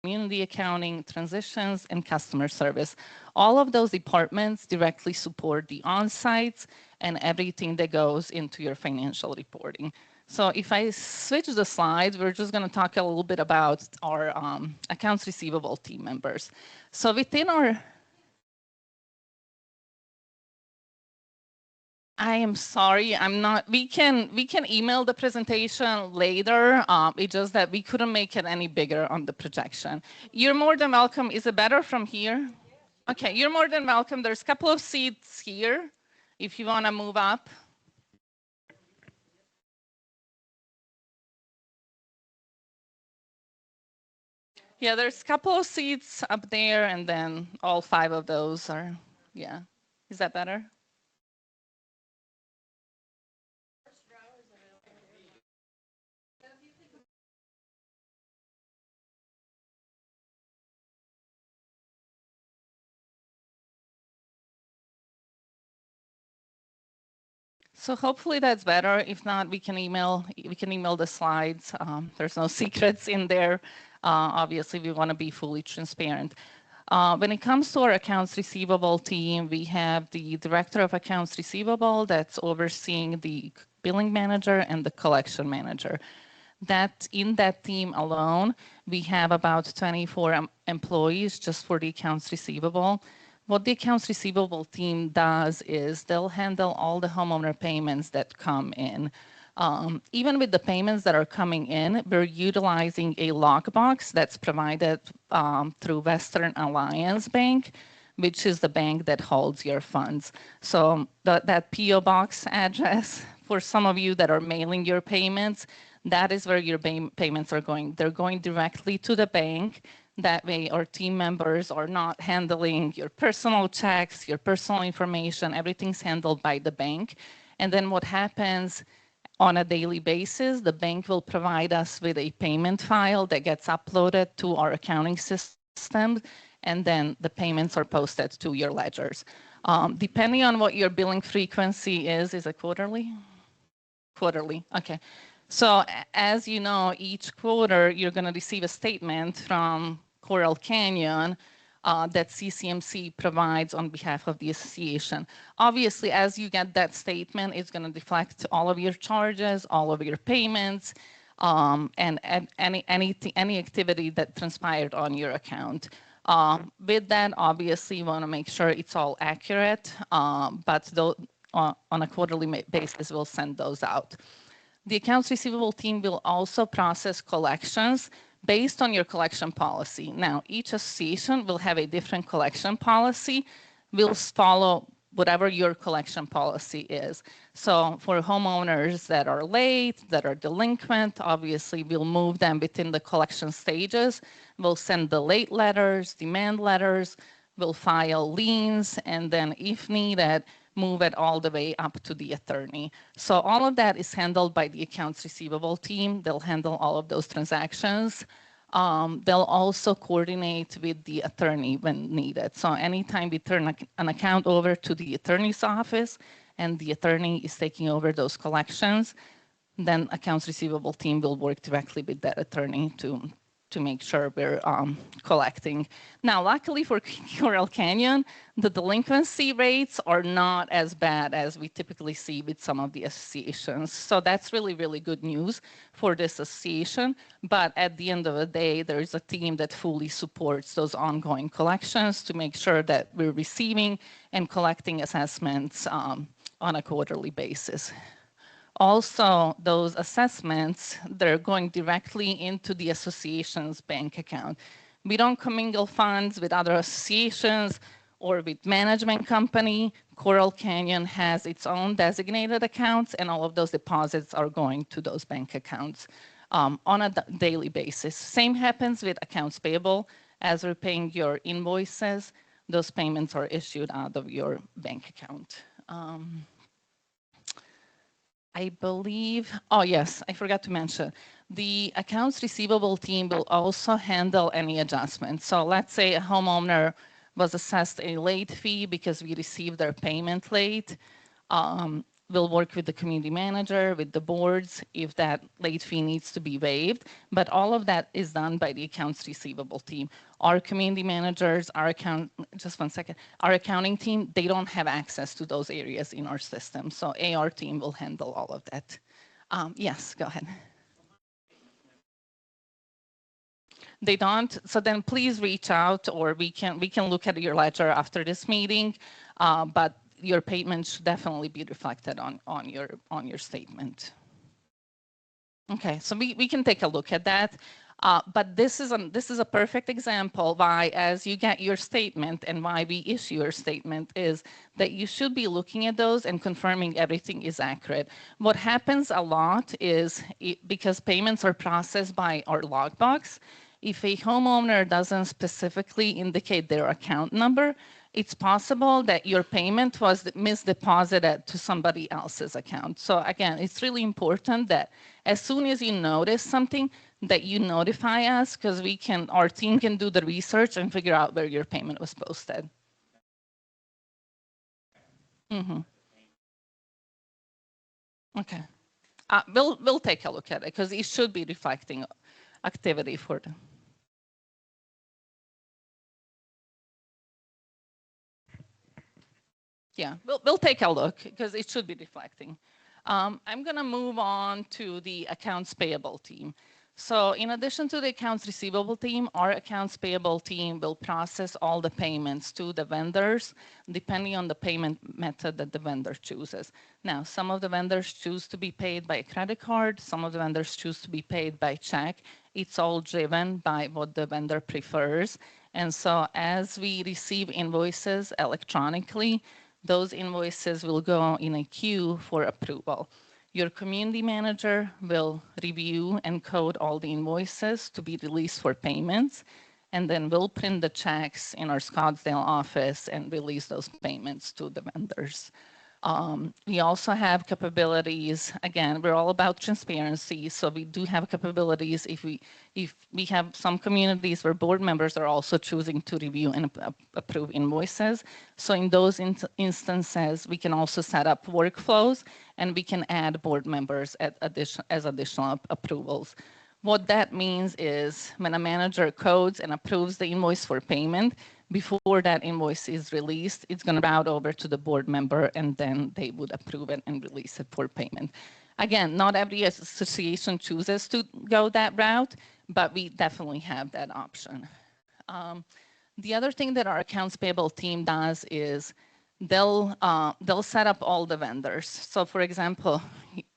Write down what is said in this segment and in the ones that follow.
community accounting, transitions, and customer service. All of those departments directly support the on-sites and everything that goes into your financial reporting. So if I switch the slides, we're just going to talk a little bit about our accounts receivable team members. So within our I am sorry, I'm not. We can email the presentation later. It's just that we couldn't make it any bigger on the projection. You're more than welcome. Is it better from here? Okay, you're more than welcome. There's a couple of seats here if you want to move up. Yeah, there's a couple of seats up there, and then all 5 of those are, yeah. Is that better? So hopefully that's better. If not, we can email the slides. There's no secrets in there. Obviously, we want to be fully transparent. When it comes to our accounts receivable team, we have the director of accounts receivable that's overseeing the billing manager and the collection manager. That in that team alone, we have about 24 employees just for the accounts receivable. What the accounts receivable team does is they'll handle all the homeowner payments that come in. Even with the payments that are coming in, we're utilizing a lockbox that's provided through Western Alliance Bank, which is the bank that holds your funds. So that PO box address, for some of you that are mailing your payments, that is where your payments are going. They're going directly to the bank. That way our team members are not handling your personal checks, your personal information, everything's handled by the bank. And then what happens on a daily basis, the bank will provide us with a payment file that gets uploaded to our accounting system, and then the payments are posted to your ledgers. Depending on what your billing frequency is it quarterly? Quarterly, okay. So as you know, each quarter you're going to receive a statement from Coral Canyon that CCMC provides on behalf of the association. Obviously, as you get that statement, it's going to reflect all of your charges, all of your payments, and any activity that transpired on your account. With that, obviously, you want to make sure it's all accurate, but on a quarterly basis, we'll send those out. The accounts receivable team will also process collections based on your collection policy. Now, each association will have a different collection policy. We'll follow whatever your collection policy is. So for homeowners that are late, that are delinquent, obviously we'll move them within the collection stages. We'll send the late letters, demand letters, we'll file liens, and then if needed, move it all the way up to the attorney. So all of that is handled by the accounts receivable team. They'll handle all of those transactions. They'll also coordinate with the attorney when needed. So anytime we turn an account over to the attorney's office and the attorney is taking over those collections, then accounts receivable team will work directly with that attorney to make sure we're collecting. Now, luckily for Coral Canyon, the delinquency rates are not as bad as we typically see with some of the associations. So that's really, really good news for this association. But at the end of the day, there is a team that fully supports those ongoing collections to make sure that we're receiving and collecting assessments on a quarterly basis. Also, those assessments, they're going directly into the association's bank account. We don't commingle funds with other associations or with management company. Coral Canyon has its own designated accounts, and all of those deposits are going to those bank accounts on a daily basis. Same happens with accounts payable. As we're paying your invoices, those payments are issued out of your bank account. I believe, oh yes, I forgot to mention, the accounts receivable team will also handle any adjustments. So let's say a homeowner was assessed a late fee because we received their payment late. we'll work with the community manager, with the boards, if that late fee needs to be waived. But all of that is done by the accounts receivable team. Our community managers, just one second, our accounting team, they don't have access to those areas in our system. So AR team will handle all of that. Yes, go ahead. They don't, so then please reach out, or we can look at your ledger after this meeting, but your payment should definitely be reflected on your statement. Okay, so we can take a look at that. But this is a perfect example why, as you get your statement and why we issue your statement, is that you should be looking at those and confirming everything is accurate. What happens a lot is, because payments are processed by our logbox, if a homeowner doesn't specifically indicate their account number, it's possible that your payment was misdeposited to somebody else's account. So again, it's really important that as soon as you notice something, that you notify us, because our team can do the research and figure out where your payment was posted. Mm-hmm. Okay. We'll take a look at it, because it should be reflecting activity for them. Yeah, we'll take a look, because it should be reflecting. I'm going to move on to the accounts payable team. So in addition to the accounts receivable team, our accounts payable team will process all the payments to the vendors, depending on the payment method that the vendor chooses. Now, some of the vendors choose to be paid by credit card, some of the vendors choose to be paid by check. It's all driven by what the vendor prefers. And so as we receive invoices electronically, those invoices will go in a queue for approval. Your community manager will review and code all the invoices to be released for payments, and then we'll print the checks in our Scottsdale office and release those payments to the vendors. We also have capabilities. Again, we're all about transparency, so we do have capabilities if we have some communities where board members are also choosing to review and approve invoices. So in those instances, we can also set up workflows, and we can add board members as additional approvals. What that means is, when a manager codes and approves the invoice for payment, before that invoice is released, it's going to route over to the board member, and then they would approve it and release it for payment. Again, not every association chooses to go that route, but we definitely have that option. The other thing that our accounts payable team does is they'll set up all the vendors. So for example,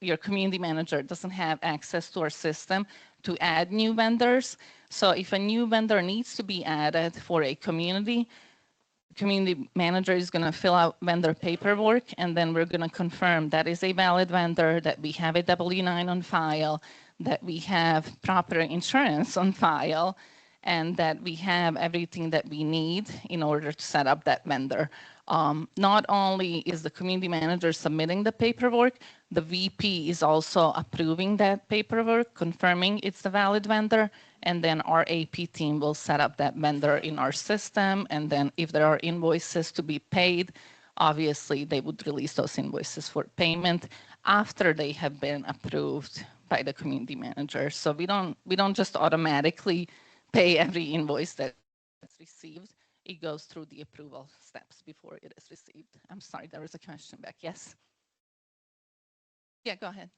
your community manager doesn't have access to our system to add new vendors. So if a new vendor needs to be added for a community manager is going to fill out vendor paperwork, and then we're going to confirm that is a valid vendor, that we have a W-9 on file, that we have proper insurance on file, and that we have everything that we need in order to set up that vendor. Not only is the community manager submitting the paperwork, the VP is also approving that paperwork, confirming it's the valid vendor, and then our AP team will set up that vendor in our system, and then if there are invoices to be paid, obviously they would release those invoices for payment after they have been approved by the community manager. So we don't just automatically pay every invoice that's received. It goes through the approval steps before it is received. I'm sorry, there was a question back. Yes? Yeah, go ahead.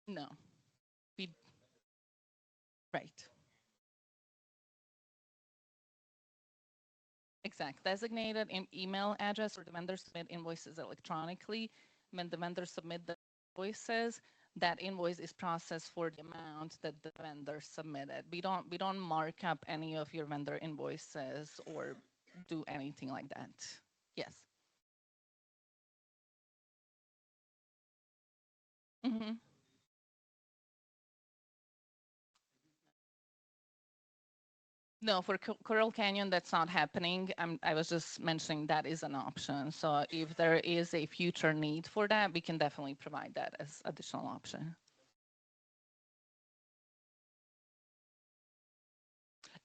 No. Right. Exact. Designated email address, or the vendor submit invoices electronically. When the vendor submit the invoices, that invoice is processed for the amount that the vendor submitted. We don't mark up any of your vendor invoices or do anything like that. Yes. Mm-hmm. No, for Coral Canyon, that's not happening. I was just mentioning that is an option. So if there is a future need for that, we can definitely provide that as additional option.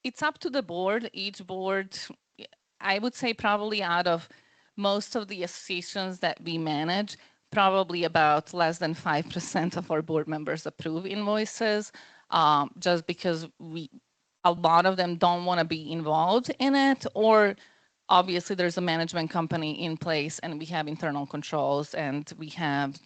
It's up to the board. Each board, I would say probably out of most of the associations that we manage, probably about less than 5% of our board members approve invoices, just because a lot of them don't want to be involved in it, or obviously there's a management company in place and we have internal controls and we have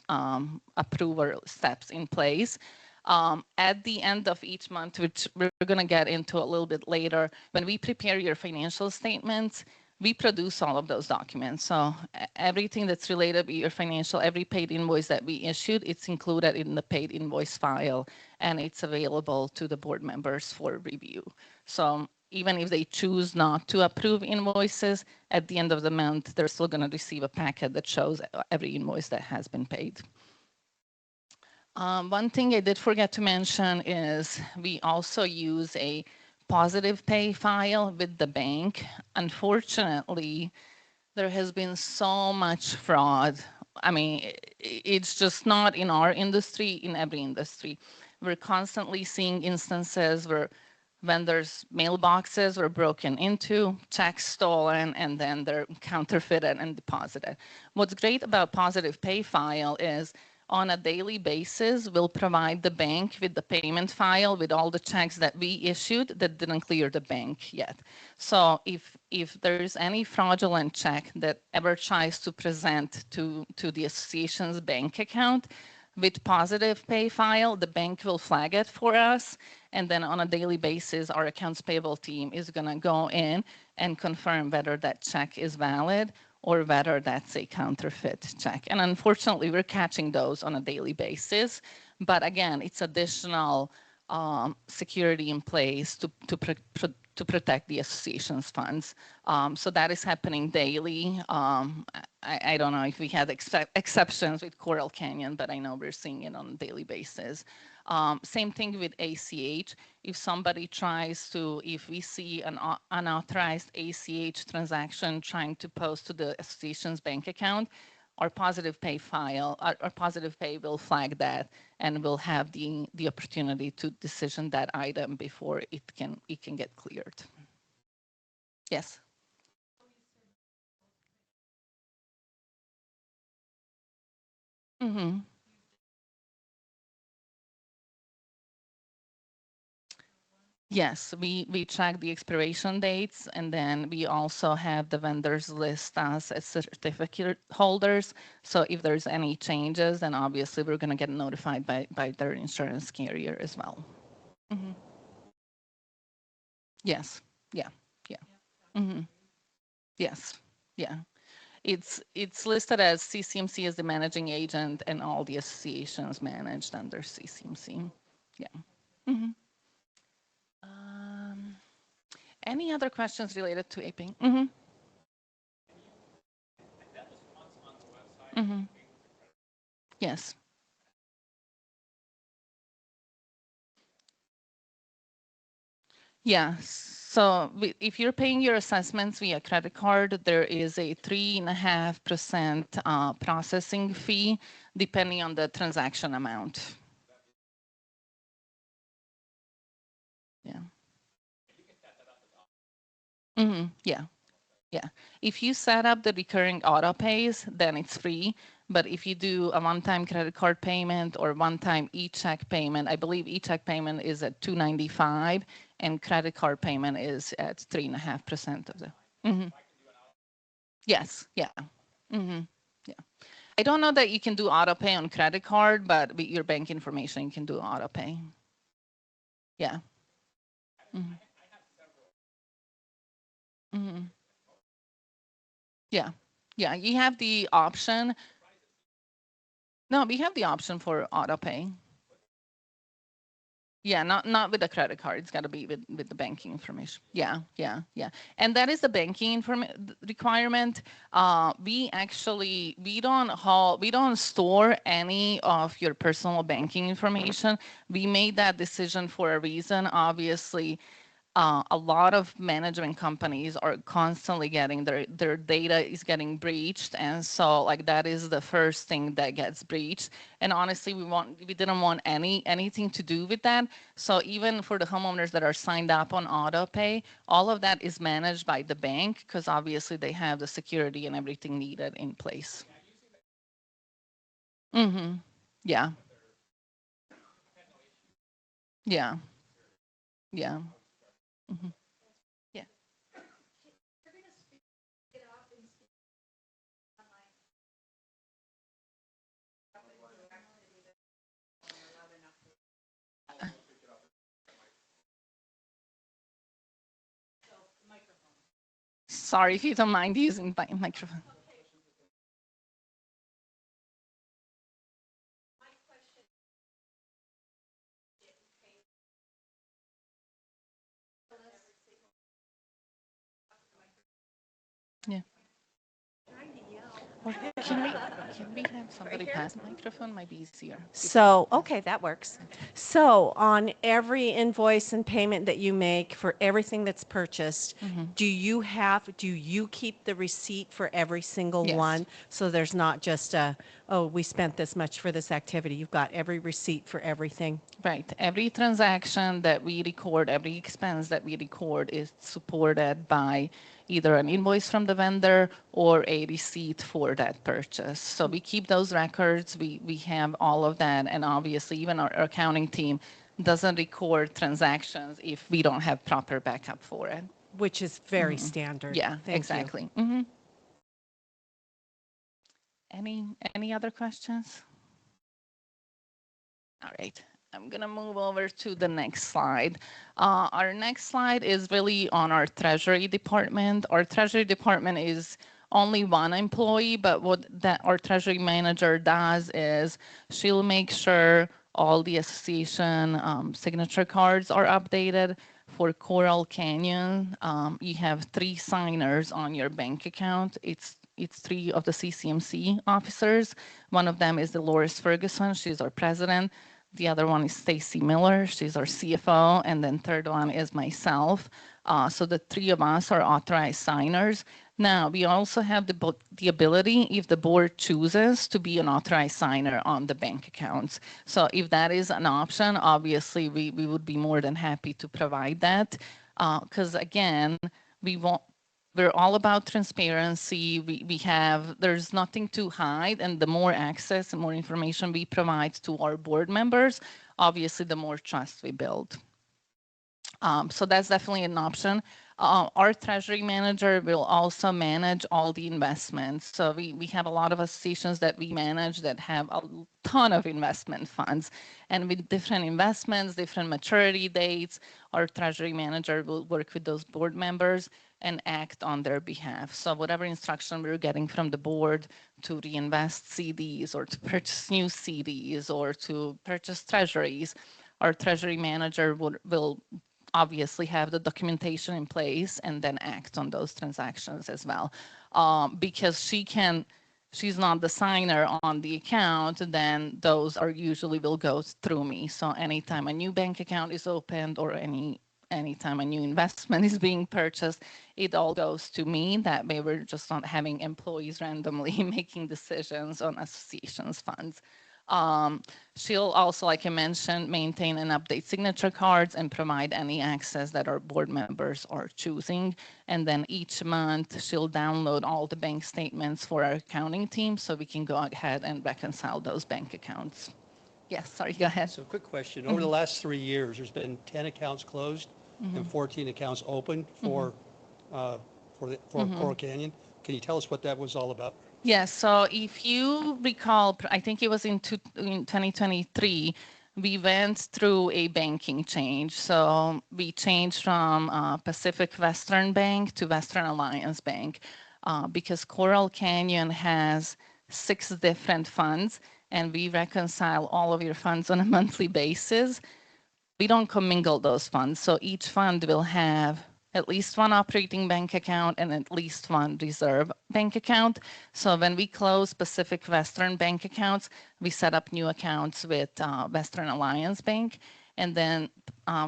approval steps in place. At the end of each month, which we're going to get into a little bit later, when we prepare your financial statements, we produce all of those documents. So everything that's related to your financial, every paid invoice that we issued, it's included in the paid invoice file and it's available to the board members for review. So even if they choose not to approve invoices, at the end of the month, they're still going to receive a packet that shows every invoice that has been paid. One thing I did forget to mention is we also use a positive pay file with the bank. Unfortunately, there has been so much fraud. I mean, it's just not in our industry, in every industry. We're constantly seeing instances where vendors' mailboxes were broken into, checks stolen, and then they're counterfeited and deposited. What's great about Positive Pay File is on a daily basis, we'll provide the bank with the payment file with all the checks that we issued that didn't clear the bank yet. So if there's any fraudulent check that ever tries to present to the association's bank account, with Positive Pay File, the bank will flag it for us. And then on a daily basis, our accounts payable team is going to go in and confirm whether that check is valid or whether that's a counterfeit check. And unfortunately, we're catching those on a daily basis. But again, it's additional security in place to protect the association's funds. So that is happening daily. I don't know if we had exceptions with Coral Canyon, but I know we're seeing it on a daily basis. Same thing with ACH. If somebody tries to, if we see an unauthorized ACH transaction trying to post to the association's bank account, our Positive Pay file, our Positive Pay will flag that and will have the opportunity to decision that item before it can get cleared. Yes. Mm-hmm. Yes, we track the expiration dates, and then we also have the vendors list us as certificate holders. So if there's any changes, then obviously we're going to get notified by their insurance carrier as well. Mm-hmm. Yes. Yeah. Yeah. Mm-hmm. Yes. Yeah. It's listed as CCMC as the managing agent, and all the associations managed under CCMC. Yeah. Mm-hmm. Any other questions related to APing? Mm-hmm. Mm-hmm. Yes. Yeah. So if you're paying your assessments via credit card, there is a 3.5% processing fee depending on the transaction amount. Yeah. Mm-hmm. Yeah. Yeah. If you set up the recurring auto pays, then it's free. But if you do a one-time credit card payment or one-time e-check payment, I believe e-check payment is at $295 and credit card payment is at 3.5% of the. Mm-hmm. Yes. Yeah. Mm-hmm. Yeah. I don't know that you can do auto pay on credit card, but with your bank information, you can do auto pay. Yeah. Mm-hmm. Mm-hmm. Yeah. Yeah. You have the option. No, we have the option for auto pay. Yeah, not with the credit card. It's got to be with the banking information. Yeah, yeah, yeah. And that is the banking requirement. We don't store any of your personal banking information. We made that decision for a reason. Obviously, A lot of management companies are constantly getting their data is getting breached, and so like that is the first thing that gets breached. And honestly, we didn't want anything to do with that. So even for the homeowners that are signed up on auto pay, all of that is managed by the bank because obviously they have the security and everything needed in place. Mm-hmm. Yeah. Yeah. Yeah. Mm-hmm. Yeah. Sorry if you don't mind using my microphone. Yeah. Or can we have somebody pass the microphone? Might be easier. So, okay, that works. So, on every invoice and payment that you make for everything that's purchased, do you keep the receipt for every single Yes. one? So there's not just a, oh, we spent this much for this activity. You've got every receipt for everything. Right. Every transaction that we record, every expense that we record is supported by either an invoice from the vendor or a receipt for that purchase. So we keep those records. We have all of that. And obviously, even our accounting team doesn't record transactions if we don't have proper backup for it. Which is very standard. Yeah, Thank you. exactly. Any other questions? All right, I'm gonna move over to the next slide. Our next slide is really on our Treasury Department. Our Treasury Department is only one employee, but what that our Treasury Manager does is she'll make sure all the association signature cards are updated. For Coral Canyon, you have 3 signers on your bank account. It's 3 of the CCMC officers. One of them is Dolores Ferguson. She's our president. The other one is Stacy Miller. She's our CFO. And then third one is myself. So the 3 of us are authorized signers. Now, we also have the ability, if the board chooses, to be an authorized signer on the bank accounts. So if that is an option, obviously, we would be more than happy to provide that. Because again, we're all about transparency. There's nothing to hide, and the more access and more information we provide to our board members, obviously, the more trust we build. So that's definitely an option. Our treasury manager will also manage all the investments. So we have a lot of associations that we manage that have a ton of investment funds. And with different investments, different maturity dates, our treasury manager will work with those board members and act on their behalf. So whatever instruction we're getting from the board to reinvest CDs or to purchase new CDs or to purchase treasuries, our treasury manager will obviously have the documentation in place and then act on those transactions as well. Because she's not the signer on the account, then those are usually will go through me. So anytime a new bank account is opened or anytime a new investment is being purchased, it all goes to me. That way we're just not having employees randomly making decisions on associations funds. She'll also, like I mentioned, maintain and update signature cards and provide any access that our board members are choosing. And then each month, she'll download all the bank statements for our accounting team so we can go ahead and reconcile those bank accounts. Yes, sorry, go ahead. So quick question. Over the last 3 years, there's been 10 accounts closed and 14 accounts open for Coral Canyon. Can you tell us what that was all about? Yes, so if you recall, I think it was in 2023, we went through a banking change. So we changed from Pacific Western Bank to Western Alliance Bank because Coral Canyon has 6 different funds and we reconcile all of your funds on a monthly basis. We don't commingle those funds. So each fund will have at least one operating bank account and at least one reserve bank account. So when we close Pacific Western bank accounts, we set up new accounts with Western Alliance Bank. And then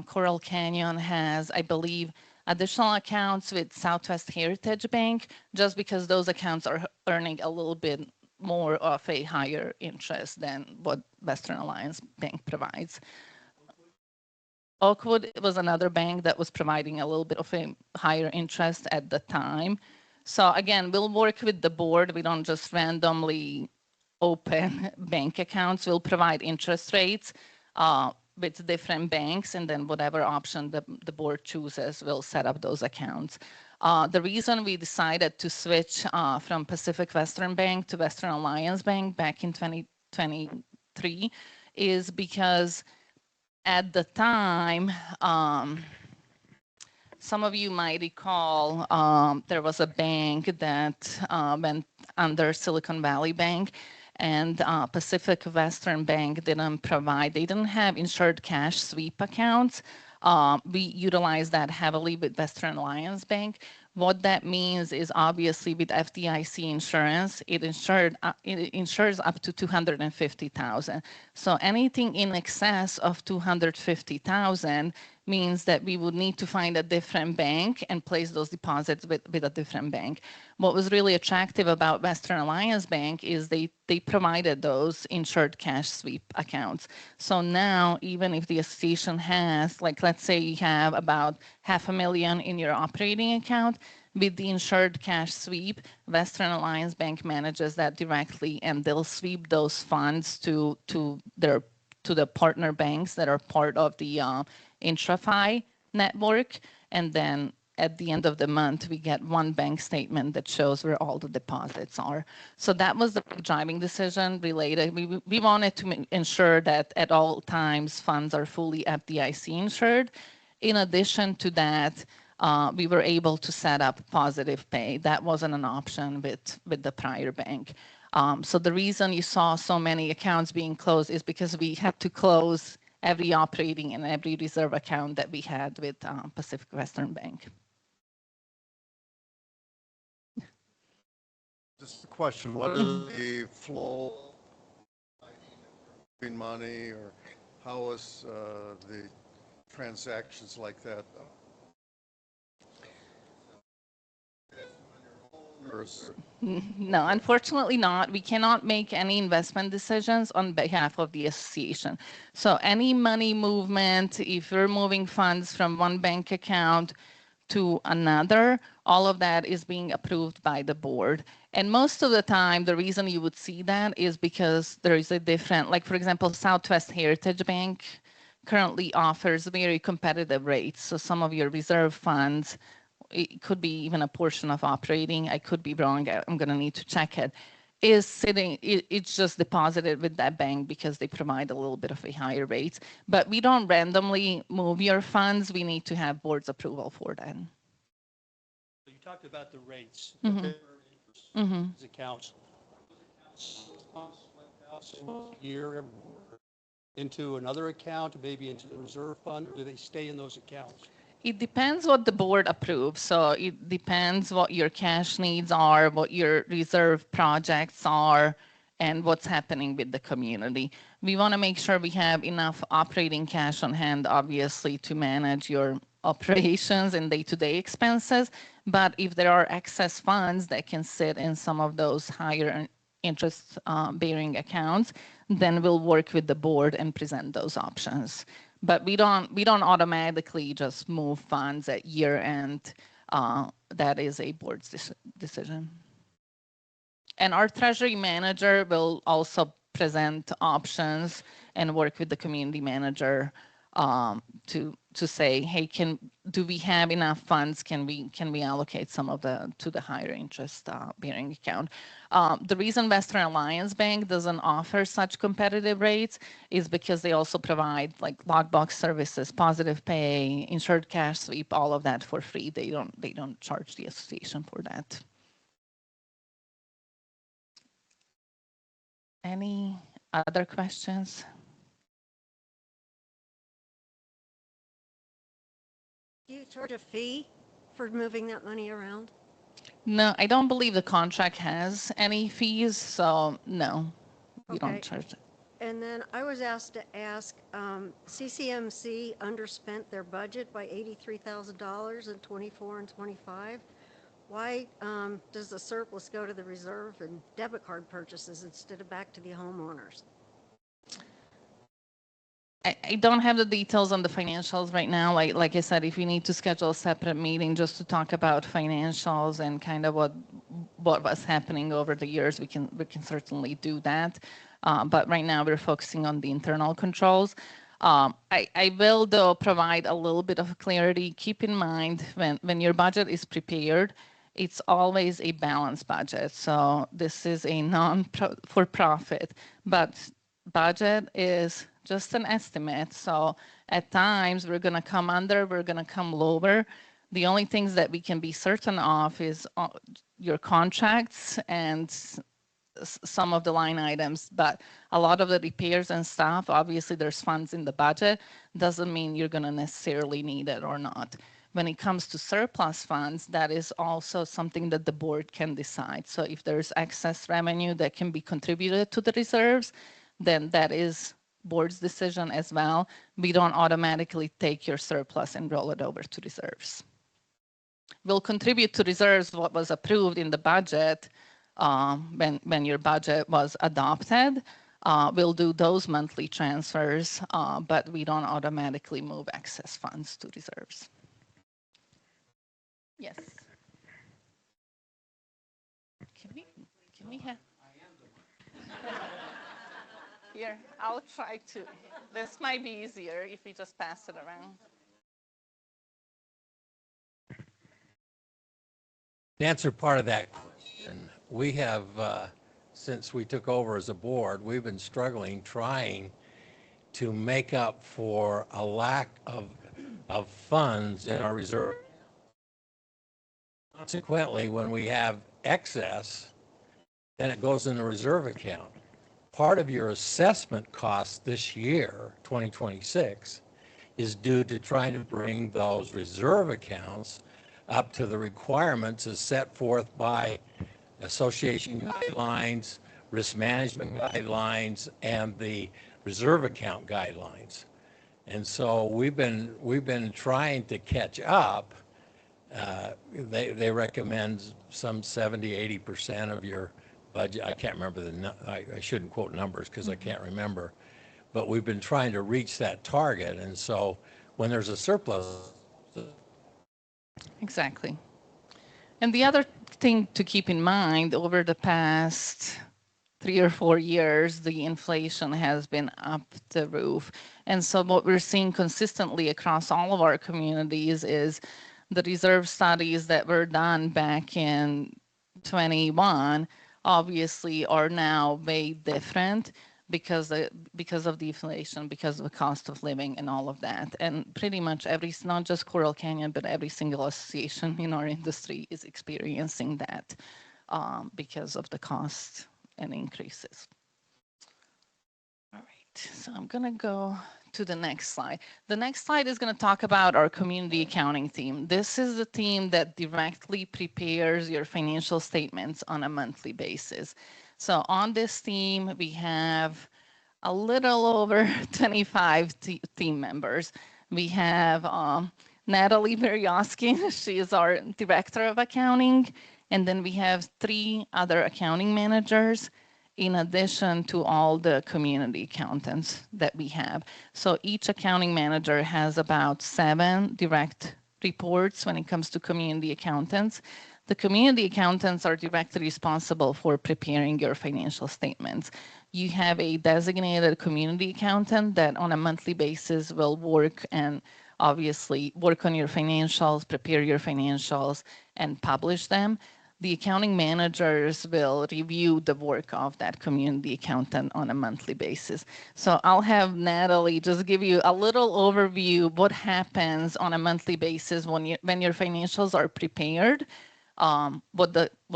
Coral Canyon has, I believe, additional accounts with Southwest Heritage Bank, just because those accounts are earning a little bit more of a higher interest than what Western Alliance Bank provides. Oakwood was another bank that was providing a little bit of a higher interest at the time. So again, we'll work with the board. We don't just randomly open bank accounts. We'll provide interest rates with different banks, and then whatever option the board chooses, we'll set up those accounts. The reason we decided to switch from Pacific Western Bank to Western Alliance Bank back in 2023 is because at the time, some of you might recall there was a bank that went under Silicon Valley Bank, and Pacific Western Bank didn't provide, they didn't have insured cash sweep accounts. We utilized that heavily with Western Alliance Bank. What that means is obviously with FDIC insurance, it insures up to 250,000. So anything in excess of 250,000 means that we would need to find a different bank and place those deposits with a different bank. What was really attractive about Western Alliance Bank is they provided those insured cash sweep accounts. So now, even if the association has, like, let's say you have about $500,000 in your operating account, with the insured cash sweep, Western Alliance Bank manages that directly, and they'll sweep those funds to the partner banks that are part of the IntraFi network. And then at the end of the month, we get one bank statement that shows where all the deposits are. So that was the driving decision related. We wanted to ensure that at all times funds are fully FDIC insured. In addition to that, we were able to set up positive pay. That wasn't an option with the prior bank. So the reason you saw so many accounts being closed is because we had to close every operating and every reserve account that we had with Pacific Western Bank. Just a question, what is the flow between money, or how is the transactions like that? No, unfortunately not. We cannot make any investment decisions on behalf of the association. So any money movement, if you're moving funds from one bank account to another, all of that is being approved by the board. And most of the time, the reason you would see that is because there is a different, like for example, Southwest Heritage Bank currently offers very competitive rates. So some of your reserve funds, it could be even a portion of operating, I could be wrong, I'm going to need to check it, is sitting, it's just deposited with that bank because they provide a little bit of a higher rate. But we don't randomly move your funds. We need to have board's approval for that. So you talked about the rates. Mm-hmm. These accounts. Year into another account, maybe into the reserve fund, or do they stay in those accounts? It depends what the board approves. So it depends what your cash needs are, what your reserve projects are, and what's happening with the community. We want to make sure we have enough operating cash on hand, obviously, to manage your operations and day-to-day expenses. But if there are excess funds that can sit in some of those higher interest bearing accounts, then we'll work with the board and present those options. But we don't automatically just move funds at year end. That is a board's decision. And our treasury manager will also present options and work with the community manager to say, hey, do we have enough funds? Can we allocate some of to the higher interest bearing account? The reason Western Alliance Bank doesn't offer such competitive rates is because they also provide like lockbox services, positive pay, insured cash sweep, all of that for free. They don't charge the association for that. Any other questions? Do you charge a fee for moving that money around? No, I don't believe the contract has any fees, so no, we Okay. don't charge it. And then I was asked to ask, CCMC underspent their budget by $83,000 in '24 and '25. Why does the surplus go to the reserve and debit card purchases instead of back to the homeowners? I don't have the details on the financials right now. Like I said, if we need to schedule a separate meeting just to talk about financials and kind of what was happening over the years, we can certainly do that. But right now we're focusing on the internal controls. I will though provide a little bit of clarity. Keep in mind when your budget is prepared, it's always a balanced budget. So this is a non-for-profit, but budget is just an estimate. So at times we're going to come under, we're going to come lower. The only things that we can be certain of is your contracts and some of the line items, but a lot of the repairs and stuff, obviously there's funds in the budget, doesn't mean you're going to necessarily need it or not. When it comes to surplus funds, that is also something that the board can decide. So if there's excess revenue that can be contributed to the reserves, then that is board's decision as well. We don't automatically take your surplus and roll it over to reserves. We'll contribute to reserves what was approved in the budget when your budget was adopted. We'll do those monthly transfers, but we don't automatically move excess funds to reserves. Yes. Can we have? Here, I'll try to. This might be easier if we just pass it around. To answer part of that question, we have, since we took over as a board, we've been struggling trying to make up for a lack of funds in our reserve. Consequently, when we have excess, then it goes in the reserve account. Part of your assessment cost this year, 2026, is due to trying to bring those reserve accounts up to the requirements as set forth by association guidelines, risk management guidelines, and the reserve account guidelines. And so we've been trying to catch up. They recommend some 70-80% of your budget. I can't remember I shouldn't quote numbers because I can't remember, but we've been trying to reach that target. And so when there's a surplus. Exactly. And the other thing to keep in mind, over the past 3 or 4 years, the inflation has been up the roof. And so what we're seeing consistently across all of our communities is the reserve studies that were done back in 21 obviously are now way different because of the inflation, because of the cost of living and all of that. And pretty much not just Coral Canyon, but every single association in our industry is experiencing that because of the cost and increases. All right, so I'm gonna go to the next slide. The next slide is going to talk about our community accounting team. This is the team that directly prepares your financial statements on a monthly basis. So on this team, we have a little over 25 team members. We have Natalie Berjoskin, she is our director of accounting, and then we have 3 other accounting managers, in addition to all the community accountants that we have. So each accounting manager has about 7 direct reports when it comes to community accountants. The community accountants are directly responsible for preparing your financial statements. You have a designated community accountant that on a monthly basis will work and obviously work on your financials, prepare your financials, and publish them. The accounting managers will review the work of that community accountant on a monthly basis. So I'll have Natalie just give you a little overview what happens on a monthly basis when your financials are prepared. What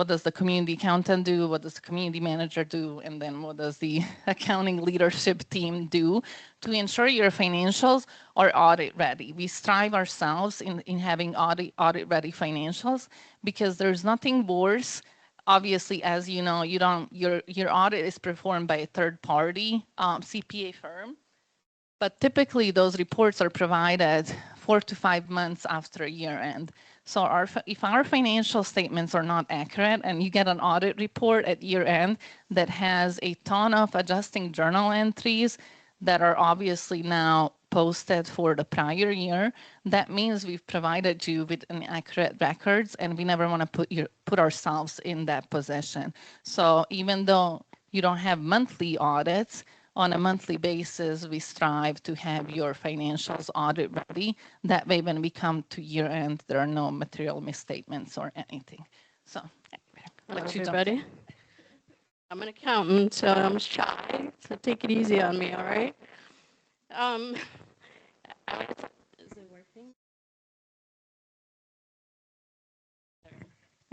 does the community accountant do? What does the community manager do? And then what does the accounting leadership team do to ensure your financials are audit ready? We strive ourselves in having audit ready financials because there's nothing worse obviously, as you know, your audit is performed by a third party CPA firm. But typically, those reports are provided 4 to 5 months after year end. So if our financial statements are not accurate and you get an audit report at year end that has a ton of adjusting journal entries that are obviously now posted for the prior year, that means we've provided you with inaccurate records, and we never want to put ourselves in that position. So even though you don't have monthly audits, on a monthly basis, we strive to have your financials audit ready. That way, when we come to year end, there are no material misstatements or anything. So, Hello, let you jump everybody. I'm an accountant, so I'm shy, so take it easy on me, all right? Um, is it working?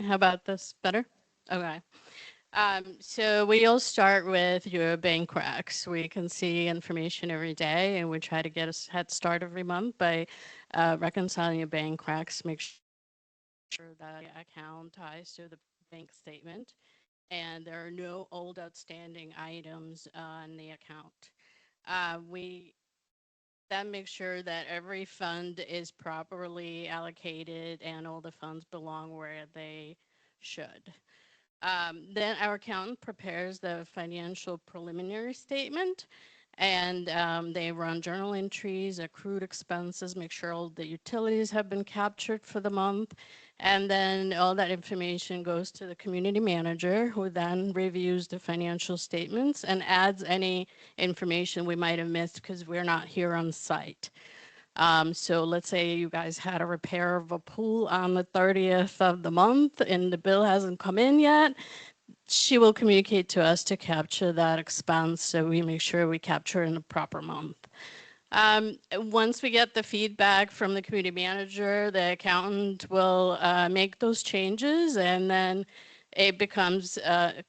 How about this? Better? Okay. So we'll start with your bank recs. We can see information every day, and we try to get a head start every month by reconciling your bank recs, make sure that the account ties to the bank statement, and there are no old outstanding items on the account. We then make sure that every fund is properly allocated and all the funds belong where they should. Then our accountant prepares the financial preliminary statement, and they run journal entries, accrued expenses, make sure all the utilities have been captured for the month, and then all that information goes to the community manager, who then reviews the financial statements and adds any information we might have missed because we're not here on site. So let's say you guys had a repair of a pool on the 30th of the month and the bill hasn't come in yet. She will communicate to us to capture that expense, so we make sure we capture in the proper month. Once we get the feedback from the community manager, the accountant will make those changes, and then it becomes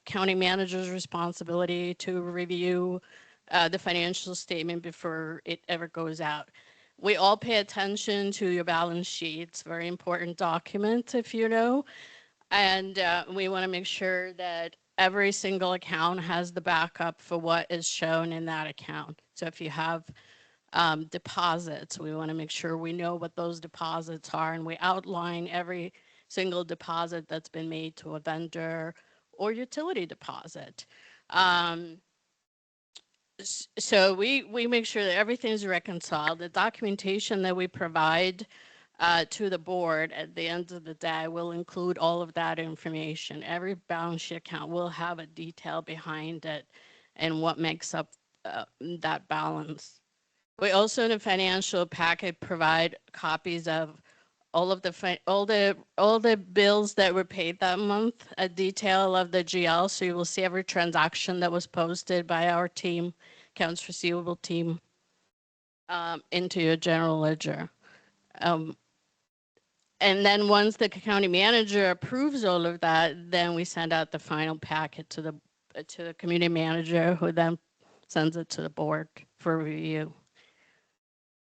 county manager's responsibility to review the financial statement before it ever goes out. We all pay attention to your balance sheet. It's a very important document, if you know. And we want to make sure that every single account has the backup for what is shown in that account. So if you have deposits, we want to make sure we know what those deposits are, and we outline every single deposit that's been made to a vendor or utility deposit. So we make sure that everything is reconciled. The documentation that we provide to the board at the end of the day will include all of that information. Every balance sheet account will have a detail behind it and what makes up that balance. We also in the financial packet provide copies of all of the bills that were paid that month, a detail of the GL, so you will see every transaction that was posted by our team, accounts receivable team, into your general ledger. And then once the county manager approves all of that, then we send out the final packet to the community manager, who then sends it to the board for review.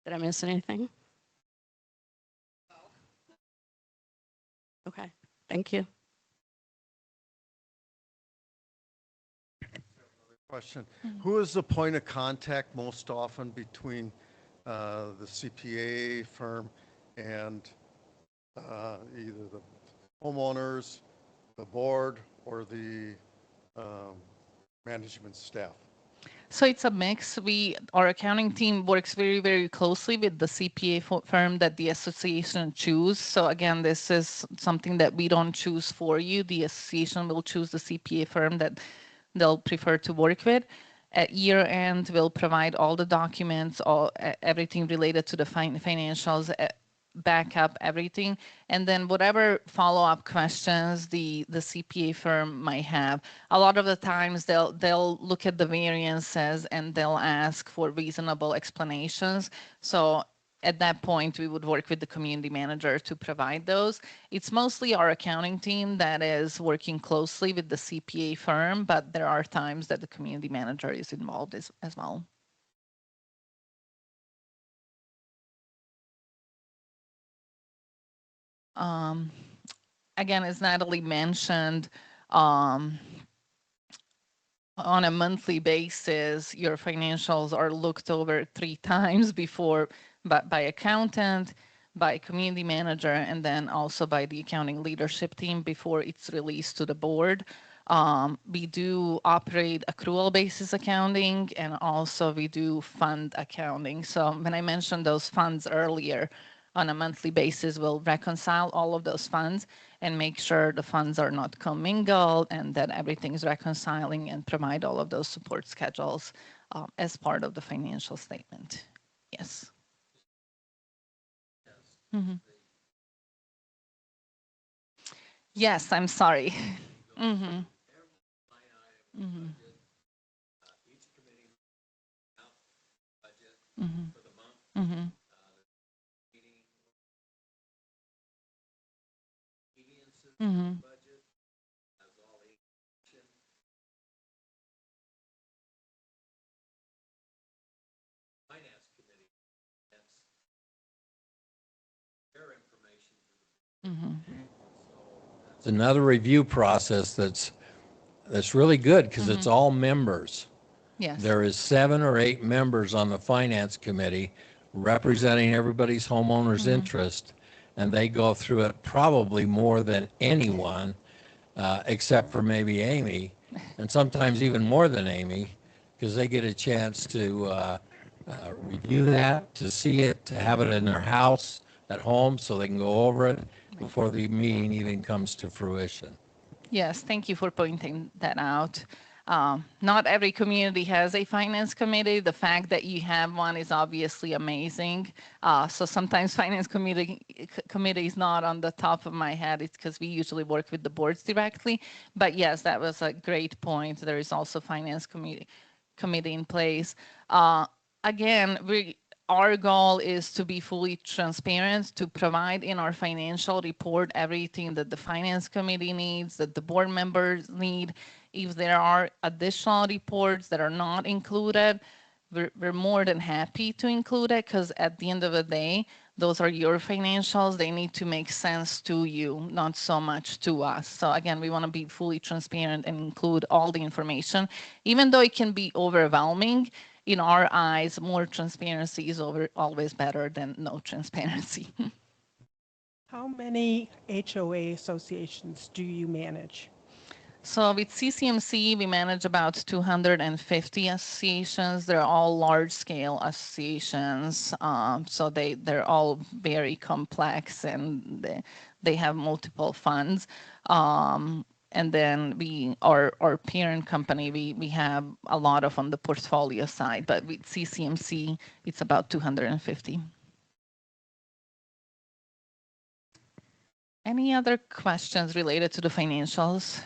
Did I miss anything? Okay, thank you. Question. Who is the point of contact most often between the CPA firm and either the homeowners, the board, or the management staff? So it's a mix. Our accounting team works very, very closely with the CPA firm that the association choose. So again, this is something that we don't choose for you. The association will choose the CPA firm that they'll prefer to work with. At year end, we'll provide all the documents, everything related to the financials, backup everything, and then whatever follow-up questions the CPA firm might have. A lot of the times they'll look at the variances and they'll ask for reasonable explanations. So at that point, we would work with the community manager to provide those. It's mostly our accounting team that is working closely with the CPA firm, but there are times that the community manager is involved as well. Again, as Natalie mentioned, Um, on a monthly basis, your financials are looked over 3 times before by accountant, by community manager, and then also by the accounting leadership team before it's released to the board. We do operate accrual basis accounting, and also we do fund accounting. So when I mentioned those funds earlier, on a monthly basis, we'll reconcile all of those funds and make sure the funds are not commingled and that everything's reconciling, and provide all of those support schedules as part of the financial statement. Yes. Mhm. Yes, I'm sorry. Mhm. Mhm. Mhm. Mhm. Mhm. Mhm. It's another review process that's really good because it's all members. Yes. There is 7 or 8 members on the finance committee representing everybody's homeowner's interest, and they go through it probably more than anyone, except for maybe Amy, and sometimes even more than Amy, because they get a chance to review that, to see it, to have it in their house at home so they can go over it before the meeting even comes to fruition. Yes, thank you for pointing that out. Not every community has a finance committee. The fact that you have one is obviously amazing. So sometimes finance committee is not on the top of my head. It's because we usually work with the boards directly. But yes, that was a great point. There is also finance committee in place. Again, our goal is to be fully transparent, to provide in our financial report everything that the finance committee needs, that the board members need. If there are additional reports that are not included, we're more than happy to include it, because at the end of the day, those are your financials. They need to make sense to you, not so much to us. So again, we want to be fully transparent and include all the information, even though it can be overwhelming. In our eyes, more transparency is always better than no transparency. How many HOA associations do you manage? So with CCMC, we manage about 250 associations. They're all large-scale associations. So they're all very complex, and they have multiple funds. And then our parent company, we have a lot of on the portfolio side, but with CCMC, it's about 250. Any other questions related to the financials?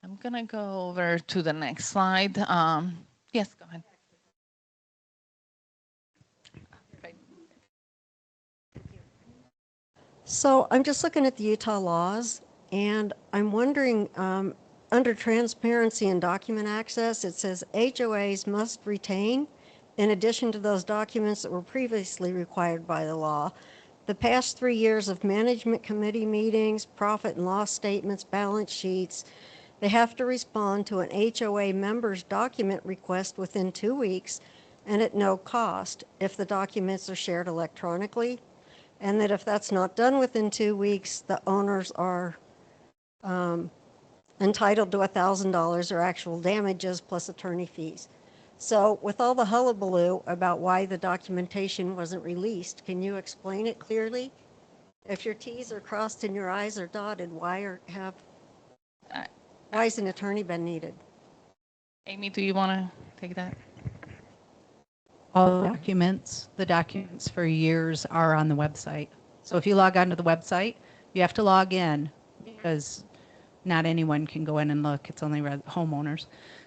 I'm gonna go over to the next slide. Yes, go ahead. Right. So I'm just looking at the Utah laws, and I'm wondering, under transparency and document access, it says HOAs must retain, in addition to those documents that were previously required by the law, the past 3 years of management committee meetings, profit and loss statements, balance sheets. They have to respond to an HOA member's document request within 2 weeks and at no cost if the documents are shared electronically. And that if that's not done within 2 weeks, the owners are entitled to $1,000 or actual damages plus attorney fees. So with all the hullabaloo about why the documentation wasn't released, can you explain it clearly? If your Ts are crossed and your Is are dotted, why has an attorney been needed? Amy, do you want to take that? All the documents for years are on the website. So if you log onto the website, you have to log in because not anyone can go in and look. It's only homeowners.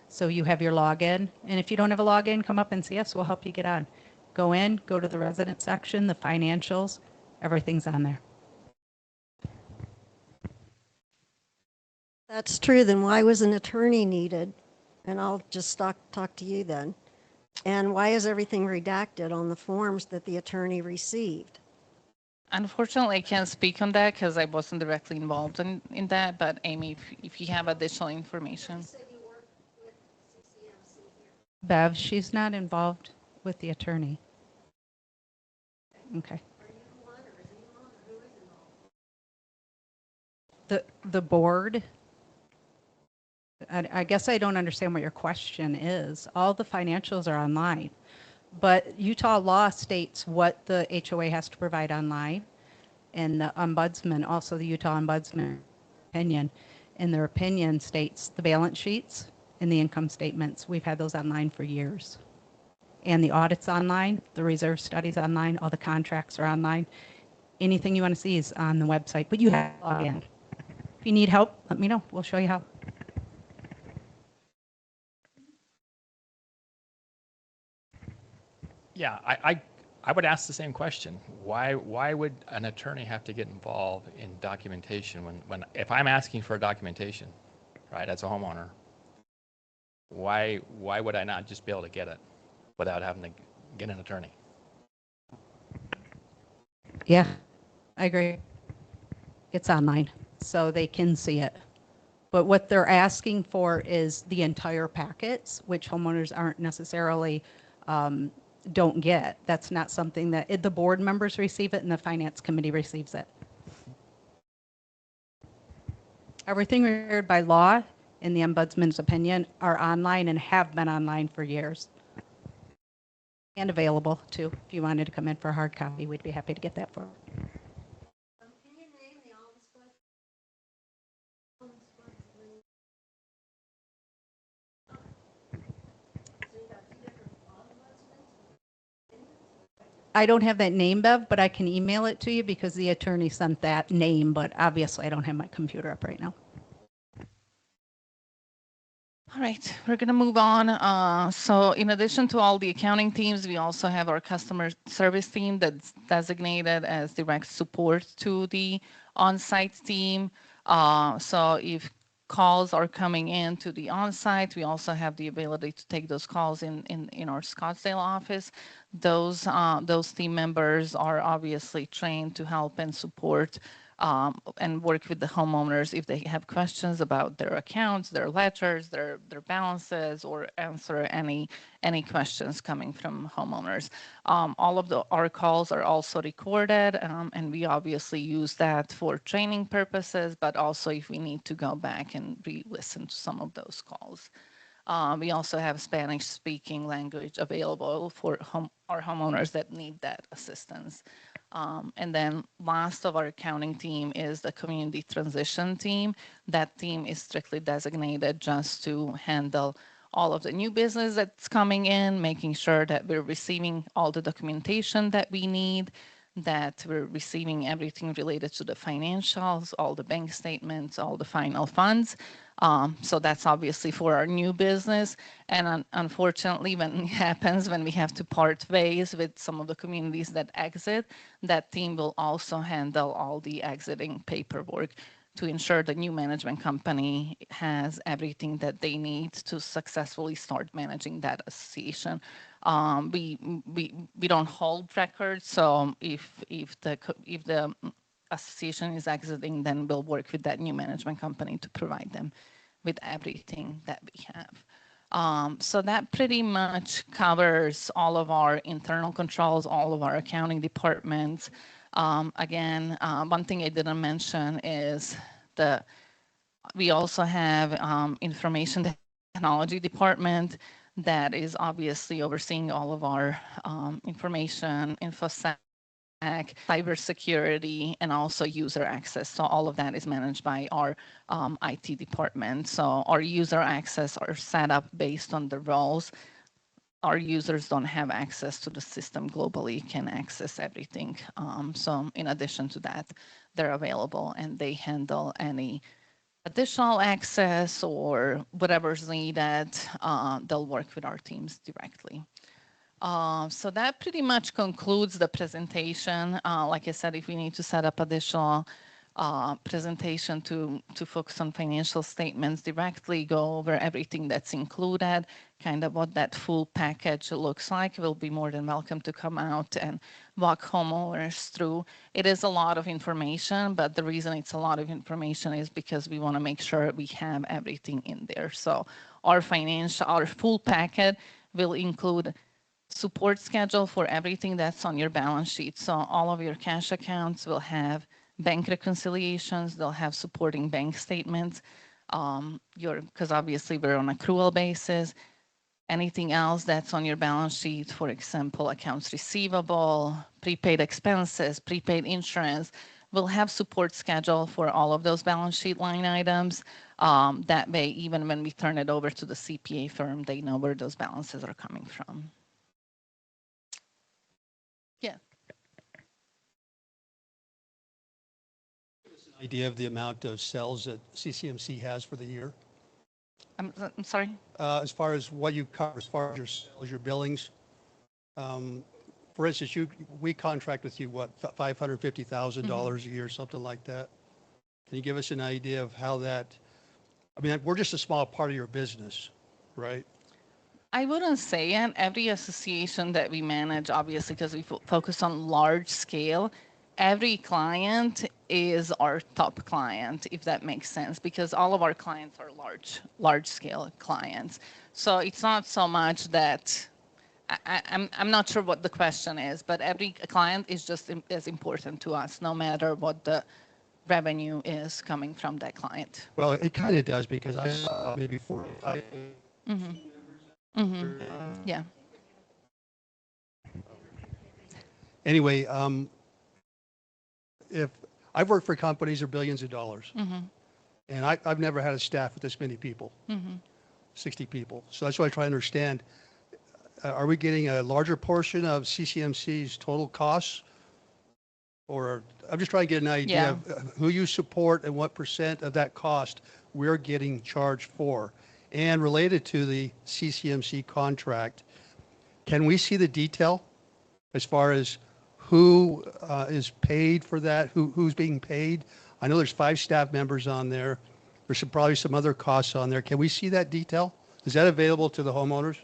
So you have your login, and if you don't have a login, come up and see us. We'll help you get on. Go in, go to the resident section, the financials, everything's on there. That's true, then why was an attorney needed? And I'll just talk to you then. And why is everything redacted on the forms that the attorney received? Unfortunately, I can't speak on that because I wasn't directly involved in that, but Amy, if you have additional information. Said you work with CCMC here. Bev, she's not involved with the attorney. Okay. Are you one or is anyone or who is involved? The board, I guess I don't understand what your question is. All the financials are online, but Utah law states what the HOA has to provide online, and the ombudsman, also the Utah ombudsman opinion, and their opinion states the balance sheets and the income statements. We've had those online for years. And the audit's online, the reserve study's online, all the contracts are online. Anything you want to see is on the website, but you have to log in. If you need help, let me know. We'll show you how. Yeah, I would ask the same question. Why would an attorney have to get involved in documentation when if I'm asking for a documentation, right, as a homeowner, why would I not just be able to get it without having to get an attorney? Yeah, I agree. It's online, so they can see it. But what they're asking for is the entire packets, which homeowners aren't necessarily, don't get. That's not something that, the board members receive it and the finance committee receives it. Everything required by law in the ombudsman's opinion are online and have been online for years. And available too. If you wanted to come in for a hard copy, we'd be happy to get that for you. Can you name the ombudsman? I don't have that name, Bev, but I can email it to you because the attorney sent that name, but obviously I don't have my computer up right now. All right, we're going to move on. So in addition to all the accounting teams, we also have our customer service team that's designated as direct support to the on-site team. So if calls are coming in to the on-site, we also have the ability to take those calls in our Scottsdale office. Those team members are obviously trained to help and support and work with the homeowners if they have questions about their accounts, their ledgers, their balances, or answer any questions coming from homeowners. All of our calls are also recorded, and we obviously use that for training purposes, but also if we need to go back and re-listen to some of those calls. We also have Spanish-speaking language available for our homeowners that need that assistance. And then last of our accounting team is the community transition team. That team is strictly designated just to handle all of the new business that's coming in, making sure that we're receiving all the documentation that we need, that we're receiving everything related to the financials, all the bank statements, all the final funds. So that's obviously for our new business. And unfortunately, when it happens, when we have to part ways with some of the communities that exit, that team will also handle all the exiting paperwork to ensure the new management company has everything that they need to successfully start managing that association. We don't hold records, so if the association is exiting, then we'll work with that new management company to provide them with everything that we have. So that pretty much covers all of our internal controls, all of our accounting departments. Again, one thing I didn't mention is we also have information technology department that is obviously overseeing all of our information, InfoSec, cybersecurity, and also user access. So all of that is managed by our IT department. So our user access are set up based on the roles. Our users don't have access to the system globally, can access everything. So in addition to that, they're available and they handle any additional access or whatever's needed. They'll work with our teams directly. So that pretty much concludes the presentation. Like I said, if we need to set up additional presentation to focus on financial statements, directly go over everything that's included, kind of what that full package looks like. We'll be more than welcome to come out and walk homeowners through. It is a lot of information, but the reason it's a lot of information is because we want to make sure we have everything in there. So our full packet will include support schedule for everything that's on your balance sheet. So all of your cash accounts will have bank reconciliations, they'll have supporting bank statements, because obviously we're on accrual basis. Anything else that's on your balance sheet, for example, accounts receivable, prepaid expenses, prepaid insurance, will have support schedule for all of those balance sheet line items. That way, even when we turn it over to the CPA firm, they know where those balances are coming from. Yeah. Idea of the amount of cells that CCMC has for the year? I'm sorry? As far as what you cover, as far as your sales, your billings, for instance, we contract with you, what, $550,000 a year, something like that? Can you give us an idea of how that, I mean, we're just a small part of your business, right? I wouldn't say it. Every association that we manage, obviously, because we focus on large scale, every client is our top client, if that makes sense, because all of our clients are large scale clients. So it's not so much that I'm not sure what the question is, but every client is just as important to us, no matter what the revenue is coming from that client. Well, it kind of does, because I saw maybe 4 or 5. Yeah. Anyway, if I've worked for companies that are billions of dollars, and I've never had a staff with this many people, 60 people. So that's why I try to understand, are we getting a larger portion of CCMC's total costs? Or I'm just trying to get an idea of who you support and what % of that cost we're getting charged for. And related to the CCMC contract, can we see the detail as far as who is paid for that, who's being paid? I know there's 5 staff members on there. There's probably some other costs on there. Can we see that detail? Is that available to the homeowners?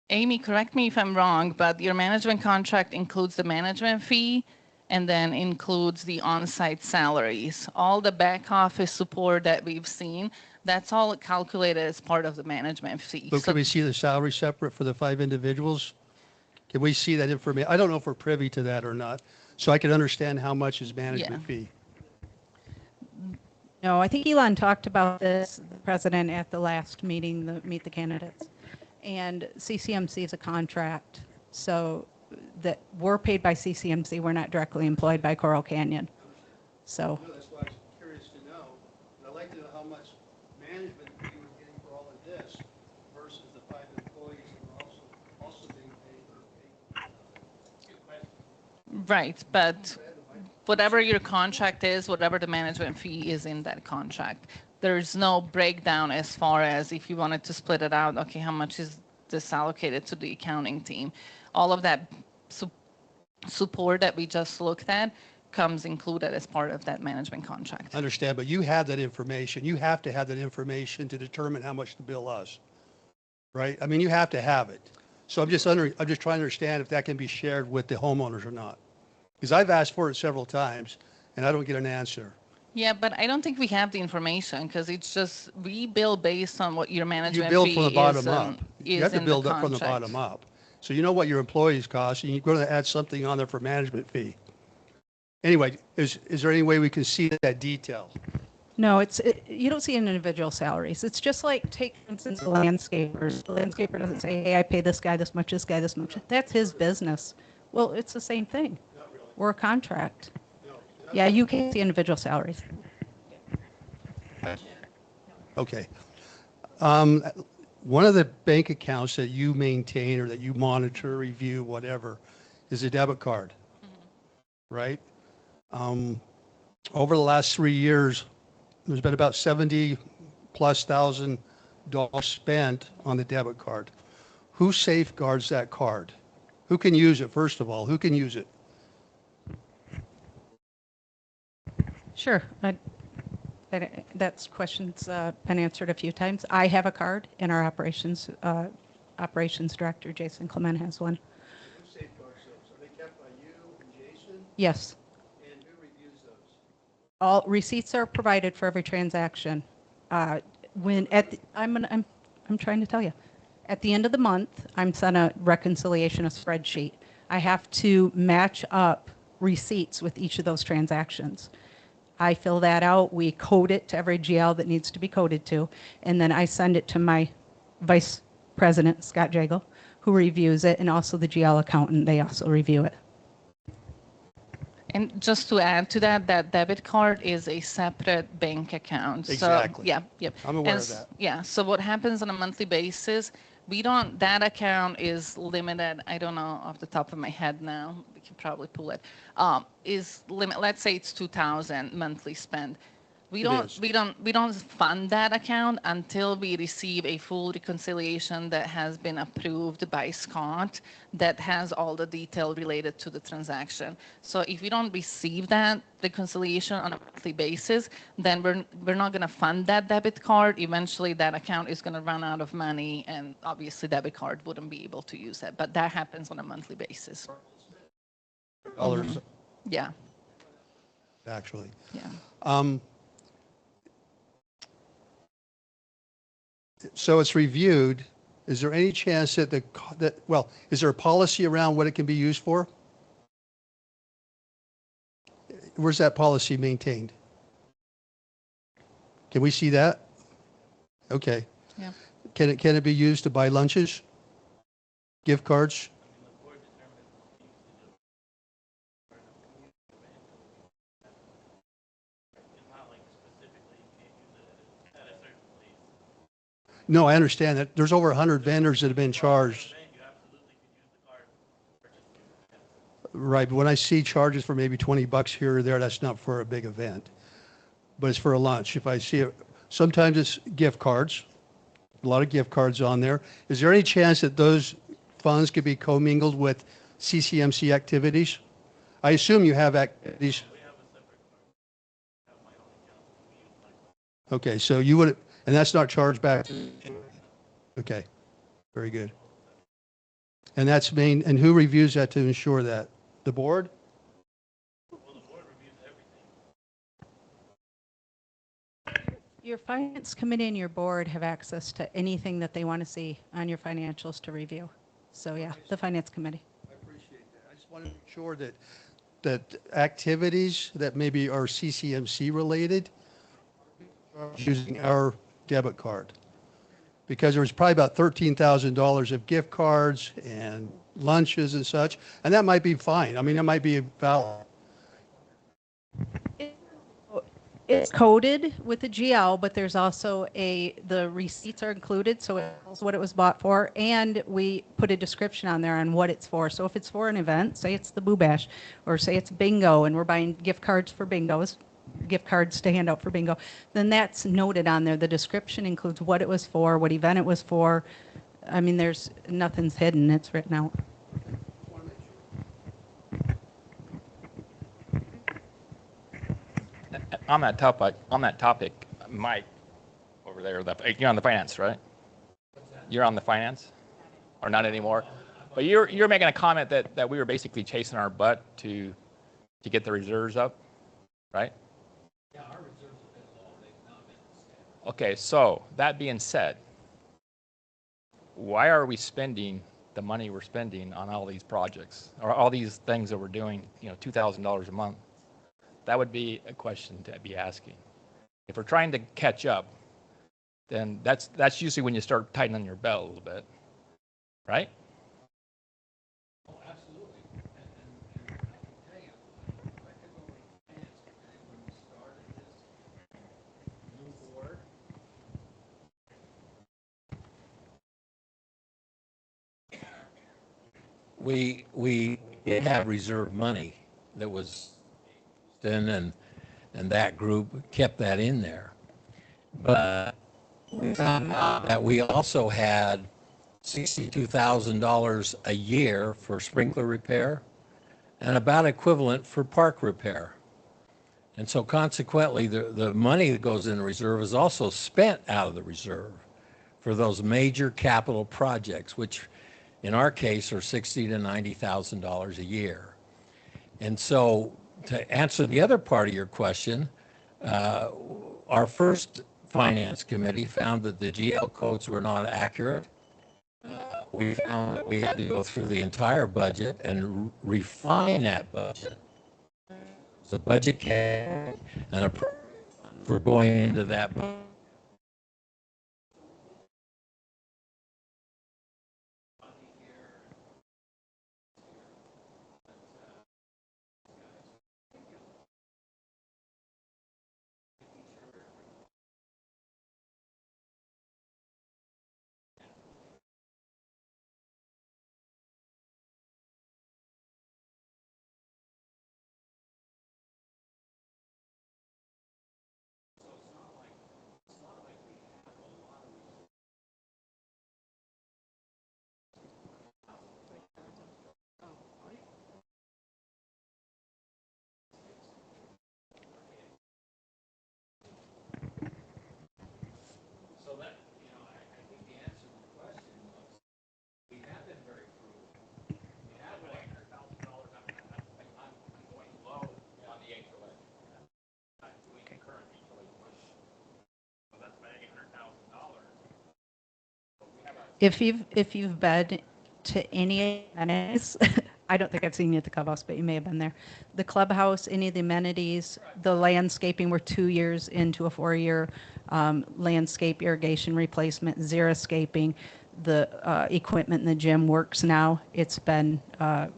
Amy, correct me if I'm wrong, but your management contract includes the management fee and then includes the on-site salaries. All the back office support that we've seen, that's all calculated as part of the management fee. So can we see the salary separate for the 5 individuals? Can we see that information? I don't know if we're privy to that or not, so I can understand how much is management fee. No, I think Elon talked about this, the president, at the last meeting, the Meet the Candidates. And CCMC is a contract, so that we're paid by CCMC. We're not directly employed by Coral Canyon. So. That's why I was curious to know. I'd like to know how much management fee we're getting for all of this versus the 5 employees that are also being paid. Good question. Right, but whatever your contract is, whatever the management fee is in that contract, there's no breakdown as far as if you wanted to split it out, okay, how much is this allocated to the accounting team? All of that support that we just looked at comes included as part of that management contract. I understand, but you have that information. You have to have that information to determine how much to bill us, right? I mean, you have to have it. So I'm just trying to understand if that can be shared with the homeowners or not. Because I've asked for it several times, and I don't get an answer. Yeah, but I don't think we have the information because it's just, we bill based on what your management fee You build from the bottom is, up. You have to build up from the bottom up. So you know what your employees cost, and you're going to add something on there for management fee. Anyway, is there any way we can see that detail? No, you don't see individual salaries. It's just like, take, for instance, the landscapers. The landscaper doesn't say, hey, I pay this guy this much, this guy this much. That's his business. Well, it's the same thing. We're a contract. Yeah, you can't see individual salaries. Okay. One of the bank accounts that you maintain or that you monitor, review, whatever, is a debit card, right? Over the last 3 years, there's been about $70,000+ spent on the debit card. Who safeguards that card? Who can use it, first of all? Who can use it? Sure. That's questions been answered a few times. I have a card, and our operations director, Jason Clement, has one. Who safeguards those? Are they kept by you and Jason? Yes. And who reviews those? All receipts are provided for every transaction. I'm trying to tell you. At the end of the month, I'm sent a reconciliation, a spreadsheet. I have to match up receipts with each of those transactions. I fill that out, we code it to every GL that needs to be coded to, and then I send it to my vice president, Scott Jagel, who reviews it, and also the GL accountant, they also review it. And just to add to that, that debit card is a separate bank account. Exactly. So, yeah, yep. I'm aware And of that. Yeah, so what happens on a monthly basis, that account is limited, I don't know off the top of my head now, we can probably pull it, let's say it's 2,000 monthly spend. We is. don't fund that account until we receive a full reconciliation that has been approved by Scott that has all the detail related to the transaction. So if we don't receive that reconciliation on a monthly basis, then we're not going to fund that debit card. Eventually that account is going to run out of money, and obviously debit card wouldn't be able to use it. But that happens on a monthly basis. Dollars, Yeah, actually. yeah. So it's reviewed. Is there any chance that is there a policy around what it can be used for? Where's that policy maintained? Can we see that? Okay. Yeah. Can it be used to buy lunches? Gift cards? No, I understand that. There's over 100 vendors that have been charged. Right, but when I see charges for maybe $20 here or there, that's not for a big event. But it's for a lunch. If I see it, sometimes it's gift cards, a lot of gift cards on there. Is there any chance that those funds could be commingled with CCMC activities? I assume you have activities. Okay, so you would, and that's not charged back. Okay, very good. And that's and who reviews that to ensure that? The board? Your finance committee and your board have access to anything that they want to see on your financials to review. So yeah, the finance committee. I appreciate that. I just want to make sure that activities that maybe are CCMC related are using our debit card. Because there was probably about $13,000 of gift cards and lunches and such, and that might be fine. I mean, it might be valid. It's coded with the GL, but there's also the receipts are included, so it tells what it was bought for, and we put a description on there on what it's for. So if it's for an event, say it's the Boo Bash, or say it's bingo, and we're buying gift cards for bingos, gift cards to hand out for bingo, then that's noted on there. The description includes what it was for, what event it was for. I mean, nothing's hidden, it's written out. On that topic, Mike, over there, you're on the finance, right? You're on the finance, or not anymore? But you're making a comment that we were basically chasing our butt to get the reserves up, right? Yeah, our reserves have been low. They've not been stable. Okay, so that being said, why are we spending the money we're spending on all these projects or all these things that we're doing? $2,000 a month. That would be a question to be asking. If we're trying to catch up, then that's usually when you start tightening your belt a little bit, right? Oh, absolutely. And I can tell you, I took over the finance committee when we started this new board. We did have reserve money that was and that group kept that in there. But we found out that we also had $62,000 a year for sprinkler repair and about equivalent for park repair. And so consequently, the money that goes in the reserve is also spent out of the reserve for those major capital projects, which in our case are $60,000 to $90,000 a year. And so to answer the other part of your question, our first finance committee found that the GL codes were not accurate. We found that we had to go through the entire budget and refine that budget. The budget came and for going into that budget. So that, I think the answer to the question was, we have been very frugal. We have $800,000. I'm going low on the HOA. I'm doing current HOA push. So that's about $800,000. If you've been to any amenities, I don't think I've seen you at the clubhouse, but you may have been there. The clubhouse, any of the amenities, the landscaping, we're 2 years into a 4-year landscape irrigation replacement, xeriscaping. The equipment in the gym works now. It's been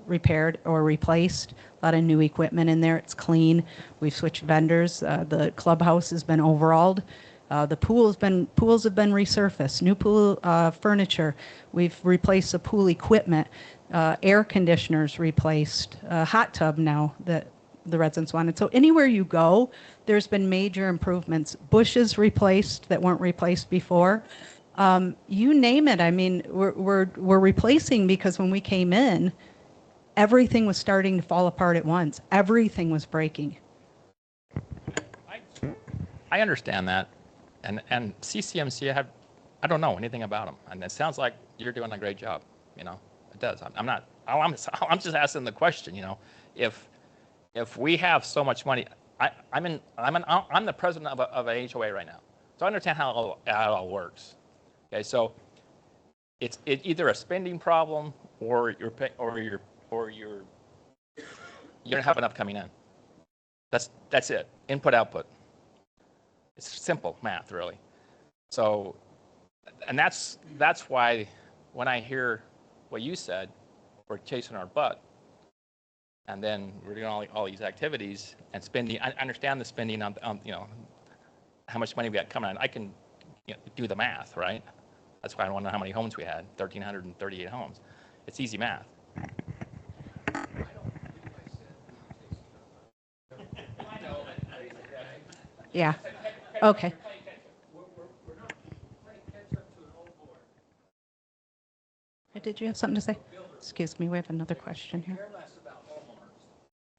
repaired or replaced. A lot of new equipment in there. It's clean. We've switched vendors. The clubhouse has been overhauled. The pools have been resurfaced. New pool furniture. We've replaced the pool equipment. Air conditioners replaced. Hot tub now that the residents wanted. So anywhere you go, there's been major improvements. Bushes replaced that weren't replaced before. You name it. I mean, we're replacing because when we came in, everything was starting to fall apart at once. Everything was breaking. I understand that. And CCMC, I don't know anything about them. And it sounds like you're doing a great job. It does. I'm just asking the question, if we have so much money, I'm the president of an HOA right now. So I understand how it all works. Okay, so it's either a spending problem or you don't have enough coming in. That's it. Input output. It's simple math, really. So, and that's why when I hear what you said, we're chasing our butt, and then we're doing all these activities and spending. I understand the spending on how much money we got coming in. I can do the math, right? That's why I want to know how many homes we had. 1,338 homes. It's easy math. Yeah. Okay. Did you have something to say? Excuse me, we have another question here. Care less about homeowners.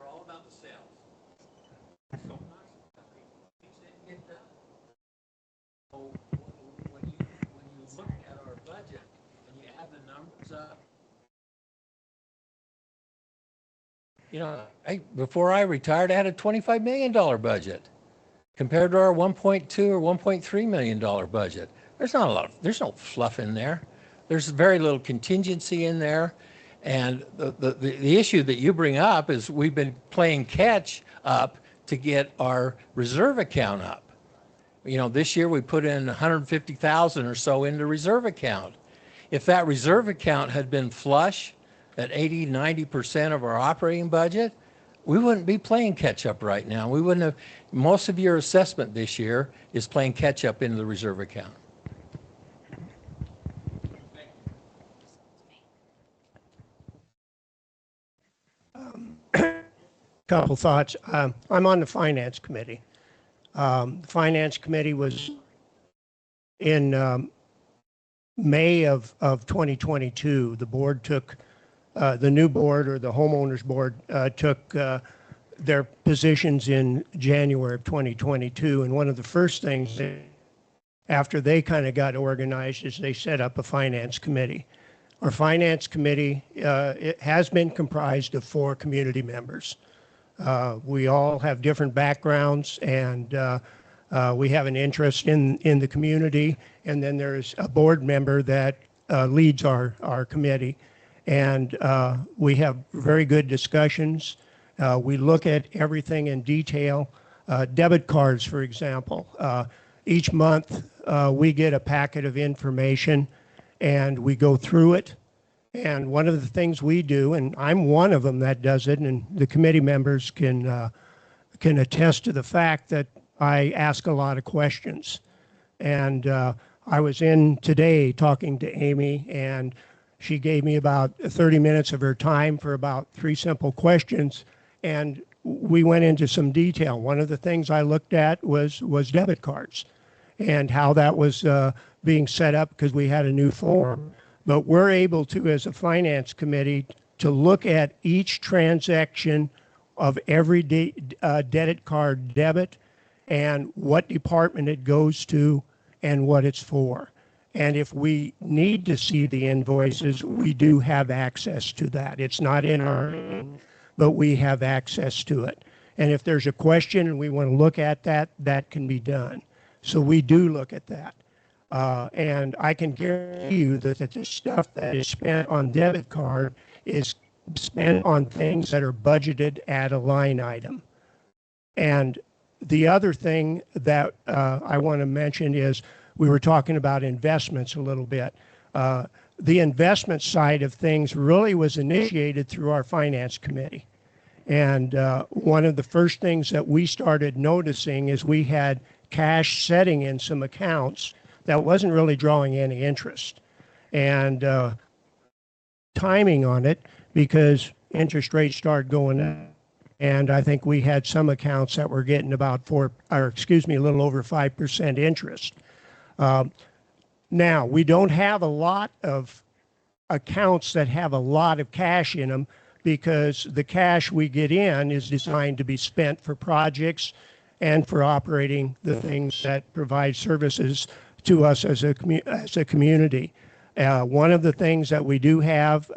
We're all about the sales. So things didn't get done. So when you look at our budget and you add the numbers up, before I retired, I had a $25 million budget compared to our $1.2 or $1.3 million budget. There's no fluff in there. There's very little contingency in there. And the issue that you bring up is we've been playing catch up to get our reserve account up. This year we put in 150,000 or so into reserve account. If that reserve account had been flush at 80, 90% of our operating budget, we wouldn't be playing catch up right now. We wouldn't have. Most of your assessment this year is playing catch up into the reserve account. Couple thoughts. I'm on the finance committee. The finance committee was in May of 2022. The board took, the new board or the homeowners board took their positions in January of 2022, and one of the first things after they kind of got organized is they set up a finance committee. Our finance committee it has been comprised of 4 community members. We all have different backgrounds, and we have an interest in the community, and then there's a board member that leads our committee. And we have very good discussions. We look at everything in detail. Debit cards, for example. Each month, we get a packet of information, and we go through it. And one of the things we do, and I'm one of them that does it, and the committee members can attest to the fact that I ask a lot of questions. And I was in today talking to Amy, and she gave me about 30 minutes of her time for about 3 simple questions, and we went into some detail. One of the things I looked at was debit cards and how that was being set up because we had a new form. But we're able to, as a finance committee, to look at each transaction of every debit card debit and what department it goes to and what it's for. And if we need to see the invoices, we do have access to that. It's not in our, but we have access to it. And if there's a question and we want to look at that, that can be done. So we do look at that. And I can guarantee you that the stuff that is spent on debit card is spent on things that are budgeted at a line item. And the other thing that I want to mention is we were talking about investments a little bit. The investment side of things really was initiated through our finance committee. And one of the first things that we started noticing is we had cash setting in some accounts that wasn't really drawing any interest. And timing on it because interest rates started going up. And I think we had some accounts that were getting about a little over 5% interest. Now, we don't have a lot of accounts that have a lot of cash in them because the cash we get in is designed to be spent for projects and for operating the things that provide services to us as a community. One of the things that we do have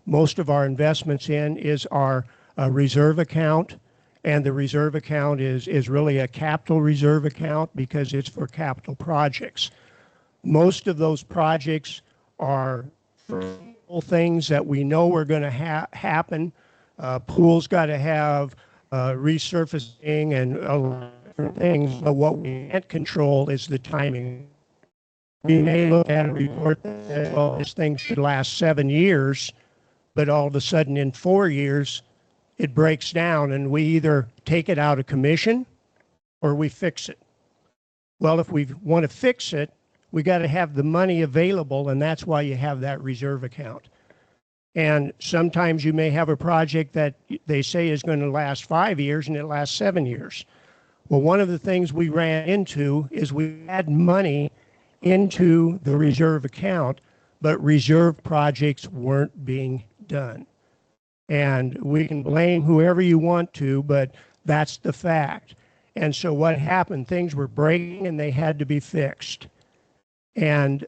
most of our investments in is our reserve account. And the reserve account is really a capital reserve account because it's for capital projects. Most of those projects are things that we know are going to happen. Pools got to have resurfacing and a lot of different things, but what we can't control is the timing. We may look at a report that says, well, this thing should last 7 years, but all of a sudden in 4 years, it breaks down and we either take it out of commission or we fix it. Well, if we want to fix it, we got to have the money available, and that's why you have that reserve account. And sometimes you may have a project that they say is going to last 5 years and it lasts 7 years. Well, one of the things we ran into is we had money into the reserve account, but reserve projects weren't being done. And we can blame whoever you want to, but that's the fact. And so what happened, things were breaking and they had to be fixed. And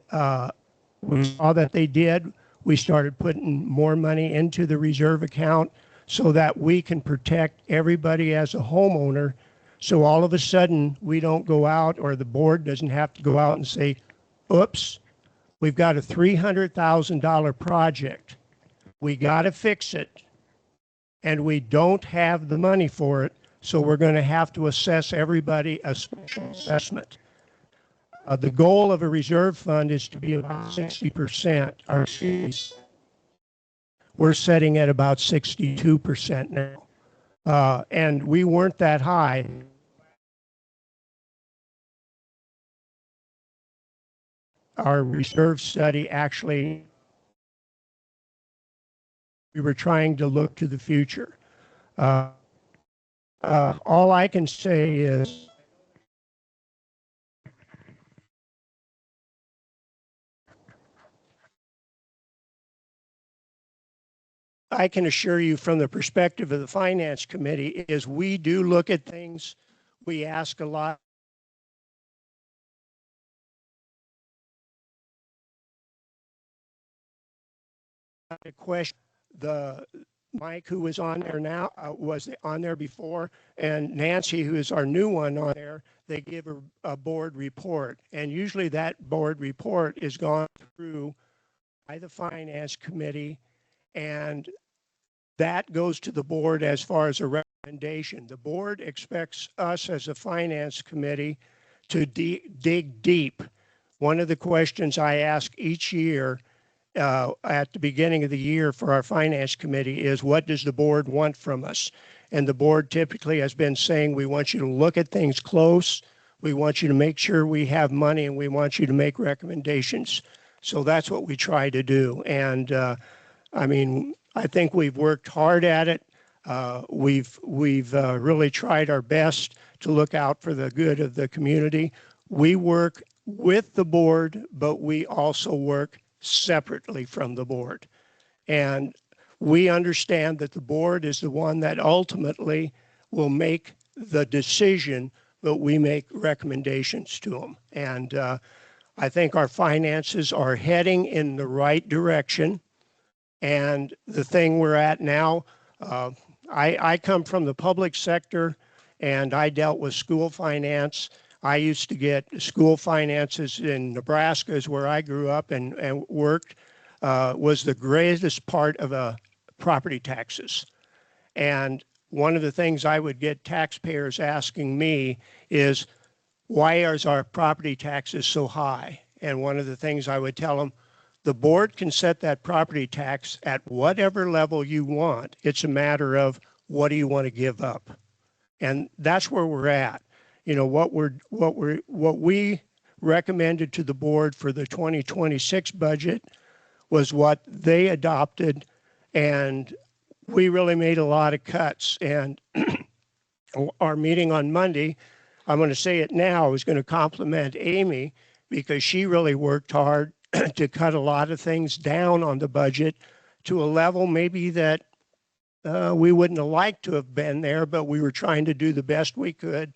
we saw that they did. We started putting more money into the reserve account so that we can protect everybody as a homeowner. So all of a sudden we don't go out, or the board doesn't have to go out and say, oops, we've got a $300,000 project. We got to fix it. And we don't have the money for it, so we're going to have to assess everybody a special assessment. The goal of a reserve fund is to be about 60%. We're setting at about 62% now. And we weren't that high. Our reserve study actually, we were trying to look to the future. All I can say is I can assure you from the perspective of the finance committee is we do look at things. We ask a lot of questions. The Mike, who was on there now, was on there before, and Nancy, who is our new one on there, they give a board report. And usually that board report is gone through by the finance committee, and that goes to the board as far as a recommendation. The board expects us as a finance committee to dig deep. One of the questions I ask each year at the beginning of the year for our finance committee is, what does the board want from us? And the board typically has been saying, we want you to look at things close. We want you to make sure we have money, and we want you to make recommendations. So that's what we try to do. And I mean, I think we've worked hard at it. We've really tried our best to look out for the good of the community. We work with the board, but we also work separately from the board. And we understand that the board is the one that ultimately will make the decision, but we make recommendations to them. And I think our finances are heading in the right direction. And the thing we're at now, I come from the public sector, and I dealt with school finance. I used to get school finances in Nebraska, is where I grew up and worked, was the greatest part of property taxes. And one of the things I would get taxpayers asking me is, why is our property taxes so high? And one of the things I would tell them, the board can set that property tax at whatever level you want. It's a matter of, what do you want to give up? And that's where we're at. You know, what we recommended to the board for the 2026 budget was what they adopted, and we really made a lot of cuts. And our meeting on Monday, I'm going to say it now, I was going to compliment Amy because she really worked hard to cut a lot of things down on the budget to a level maybe that we wouldn't have liked to have been there, but we were trying to do the best we could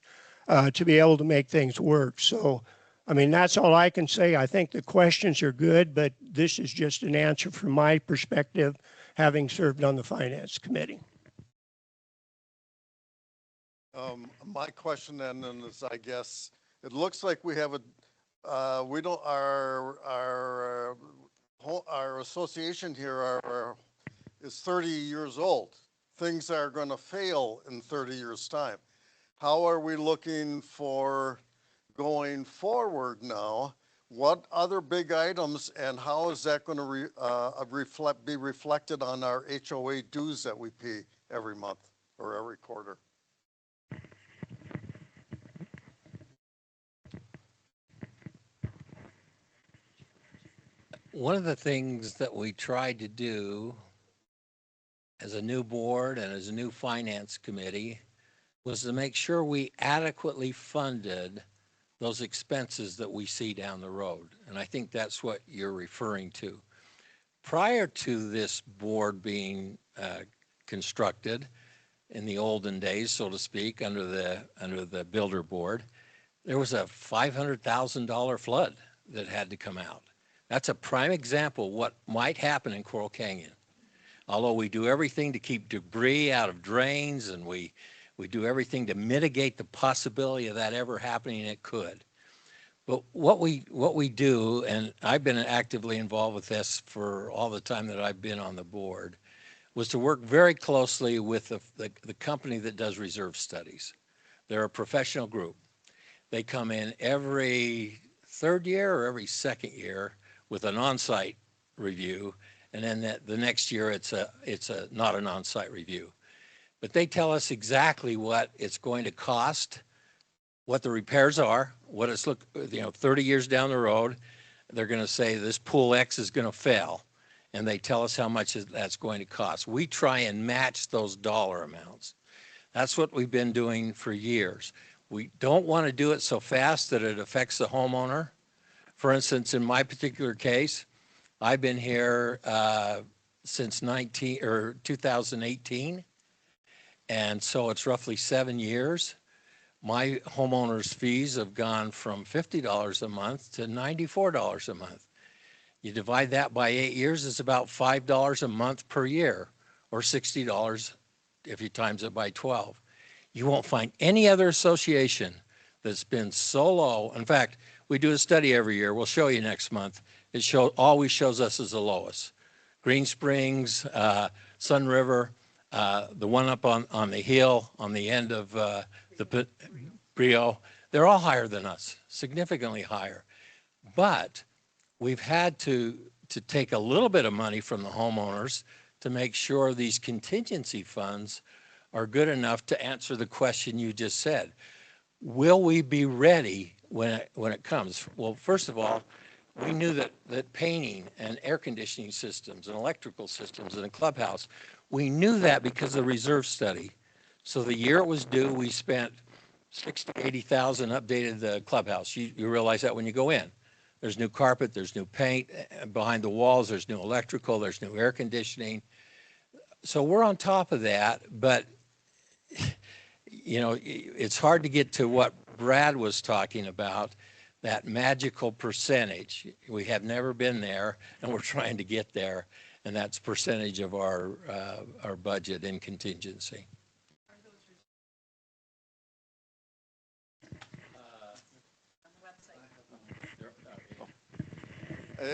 to be able to make things work. So, I mean, that's all I can say. I think the questions are good, but this is just an answer from my perspective, having served on the finance committee. My question then is, I guess, it looks like we have we don't, our association here is 30 years old. Things are going to fail in 30 years' time. How are we looking for going forward now? What other big items, and how is that going to be reflected on our HOA dues that we pay every month or every quarter? One of the things that we tried to do as a new board and as a new finance committee was to make sure we adequately funded those expenses that we see down the road. And I think that's what you're referring to. Prior to this board being constructed in the olden days, so to speak, under the builder board, there was a $500,000 flood that had to come out. That's a prime example of what might happen in Coral Canyon. Although we do everything to keep debris out of drains, and we do everything to mitigate the possibility of that ever happening, it could. But what we do, and I've been actively involved with this for all the time that I've been on the board, was to work very closely with the company that does reserve studies. They're a professional group. They come in every third year or every second year with an on-site review, and then the next year it's not an on-site review. But they tell us exactly what it's going to cost, what the repairs are, what it's 30 years down the road. They're going to say this pool X is going to fail, and they tell us how much that's going to cost. We try and match those dollar amounts. That's what we've been doing for years. We don't want to do it so fast that it affects the homeowner. For instance, in my particular case, I've been here since 2018. And so it's roughly 7 years. My homeowner's fees have gone from $50 a month to $94 a month. You divide that by 8 years, it's about $5 a month per year, or $60 if you times it by 12. You won't find any other association that's been so low. In fact, we do a study every year. We'll show you next month. It always shows us as the lowest. Green Springs, Sun River, the one up on the hill on the end of the Brio, they're all higher than us, significantly higher. But we've had to take a little bit of money from the homeowners to make sure these contingency funds are good enough to answer the question you just said. Will we be ready when it comes? Well, first of all, we knew that painting and air conditioning systems and electrical systems in a clubhouse, we knew that because of the reserve study. So the year it was due, we spent $60,000 to $80,000, updated the clubhouse. You realize that when you go in. There's new carpet, there's new paint behind the walls, there's new electrical, there's new air conditioning. So we're on top of that, but you know, it's hard to get to what Brad was talking about, that magical percentage. We have never been there, and we're trying to get there, and that's percentage of our budget in contingency.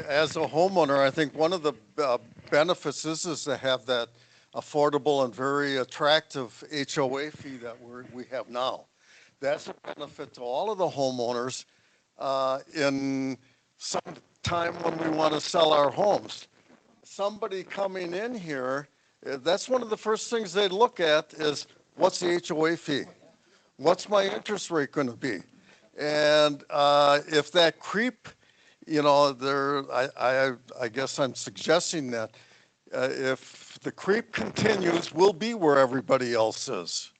As a homeowner, I think one of the benefits is to have that affordable and very attractive HOA fee that we have now. That's a benefit to all of the homeowners in some time when we want to sell our homes. Somebody coming in here, that's one of the first things they look at is, what's the HOA fee? What's my interest rate going to be? And if that creep, you know, I guess I'm suggesting that if the creep continues, we'll be where everybody else is.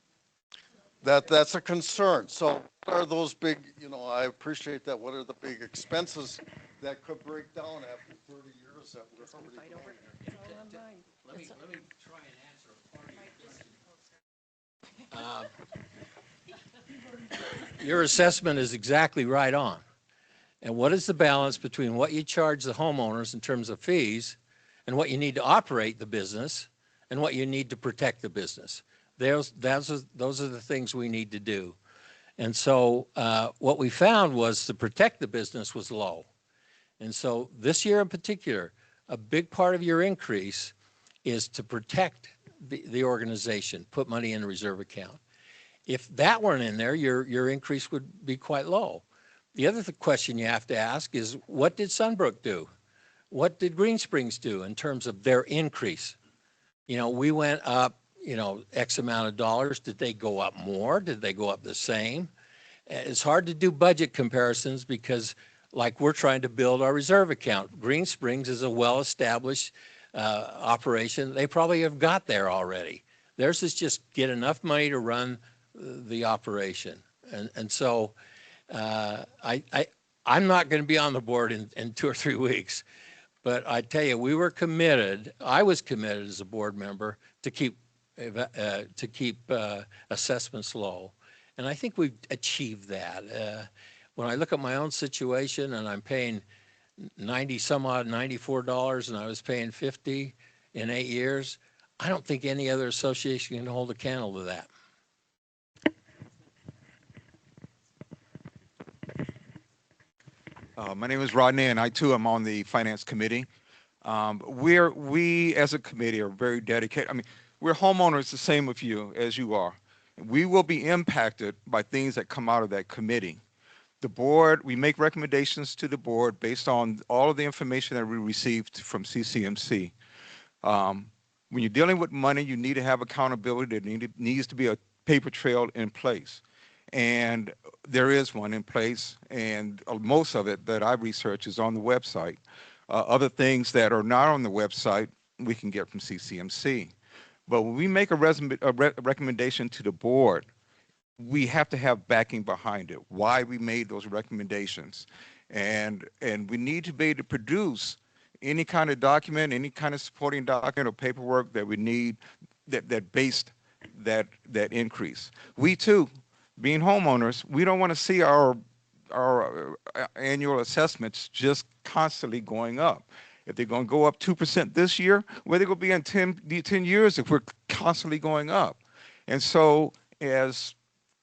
That's a concern. So what are those big, you know, I appreciate that. What are the big expenses that could break down after 30 years that we're already going here? Let me try and answer a part of your question. Your assessment is exactly right on. And what is the balance between what you charge the homeowners in terms of fees and what you need to operate the business and what you need to protect the business? Those are the things we need to do. And so what we found was to protect the business was low. And so this year in particular, a big part of your increase is to protect the organization, put money in a reserve account. If that weren't in there, your increase would be quite low. The other question you have to ask is, what did Sunbrook do? What did Green Springs do in terms of their increase? You know, we went up, you know, X amount of dollars. Did they go up more? Did they go up the same? It's hard to do budget comparisons because, like, we're trying to build our reserve account. Green Springs is a well-established operation. They probably have got there already. Theirs is just get enough money to run the operation. And so I'm not going to be on the board in 2 or 3 weeks, but I tell you, we were committed. I was committed as a board member to keep assessments low, and I think we've achieved that. When I look at my own situation, and I'm paying $94, and I was paying $50 in 8 years, I don't think any other association can hold a candle to that. My name is Rodney, and I too am on the Finance Committee. We as a committee are very dedicated. I mean, we're homeowners the same as you are. We will be impacted by things that come out of that committee. The board, we make recommendations to the board based on all of the information that we received from CCMC. When you're dealing with money, you need to have accountability. There needs to be a paper trail in place. And there is one in place, and most of it that I research is on the website. Other things that are not on the website, we can get from CCMC. But when we make a recommendation to the board, we have to have backing behind it, why we made those recommendations. And we need to be able to produce any kind of document, any kind of supporting document or paperwork that we need that based that increase. We too, being homeowners, we don't want to see our annual assessments just constantly going up. If they're going to go up 2% this year, where they going to be in 10 years if we're constantly going up? And so as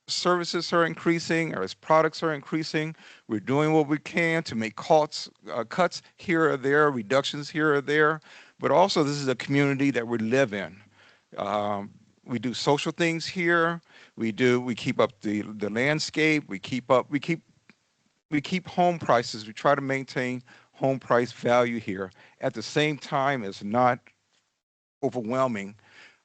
services are increasing or as products are increasing, we're doing what we can to make cuts here or there, reductions here or there. But also, this is a community that we live in. We do social things here. We keep up the landscape. We keep home prices. We try to maintain home price value here. At the same time as not overwhelming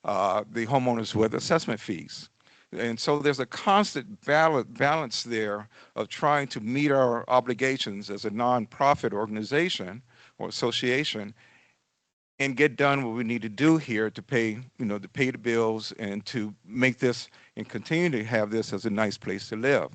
the homeowners with assessment fees. And so there's a constant balance there of trying to meet our obligations as a nonprofit organization or association and get done what we need to do here to pay the bills and to make this and continue to have this as a nice place to live.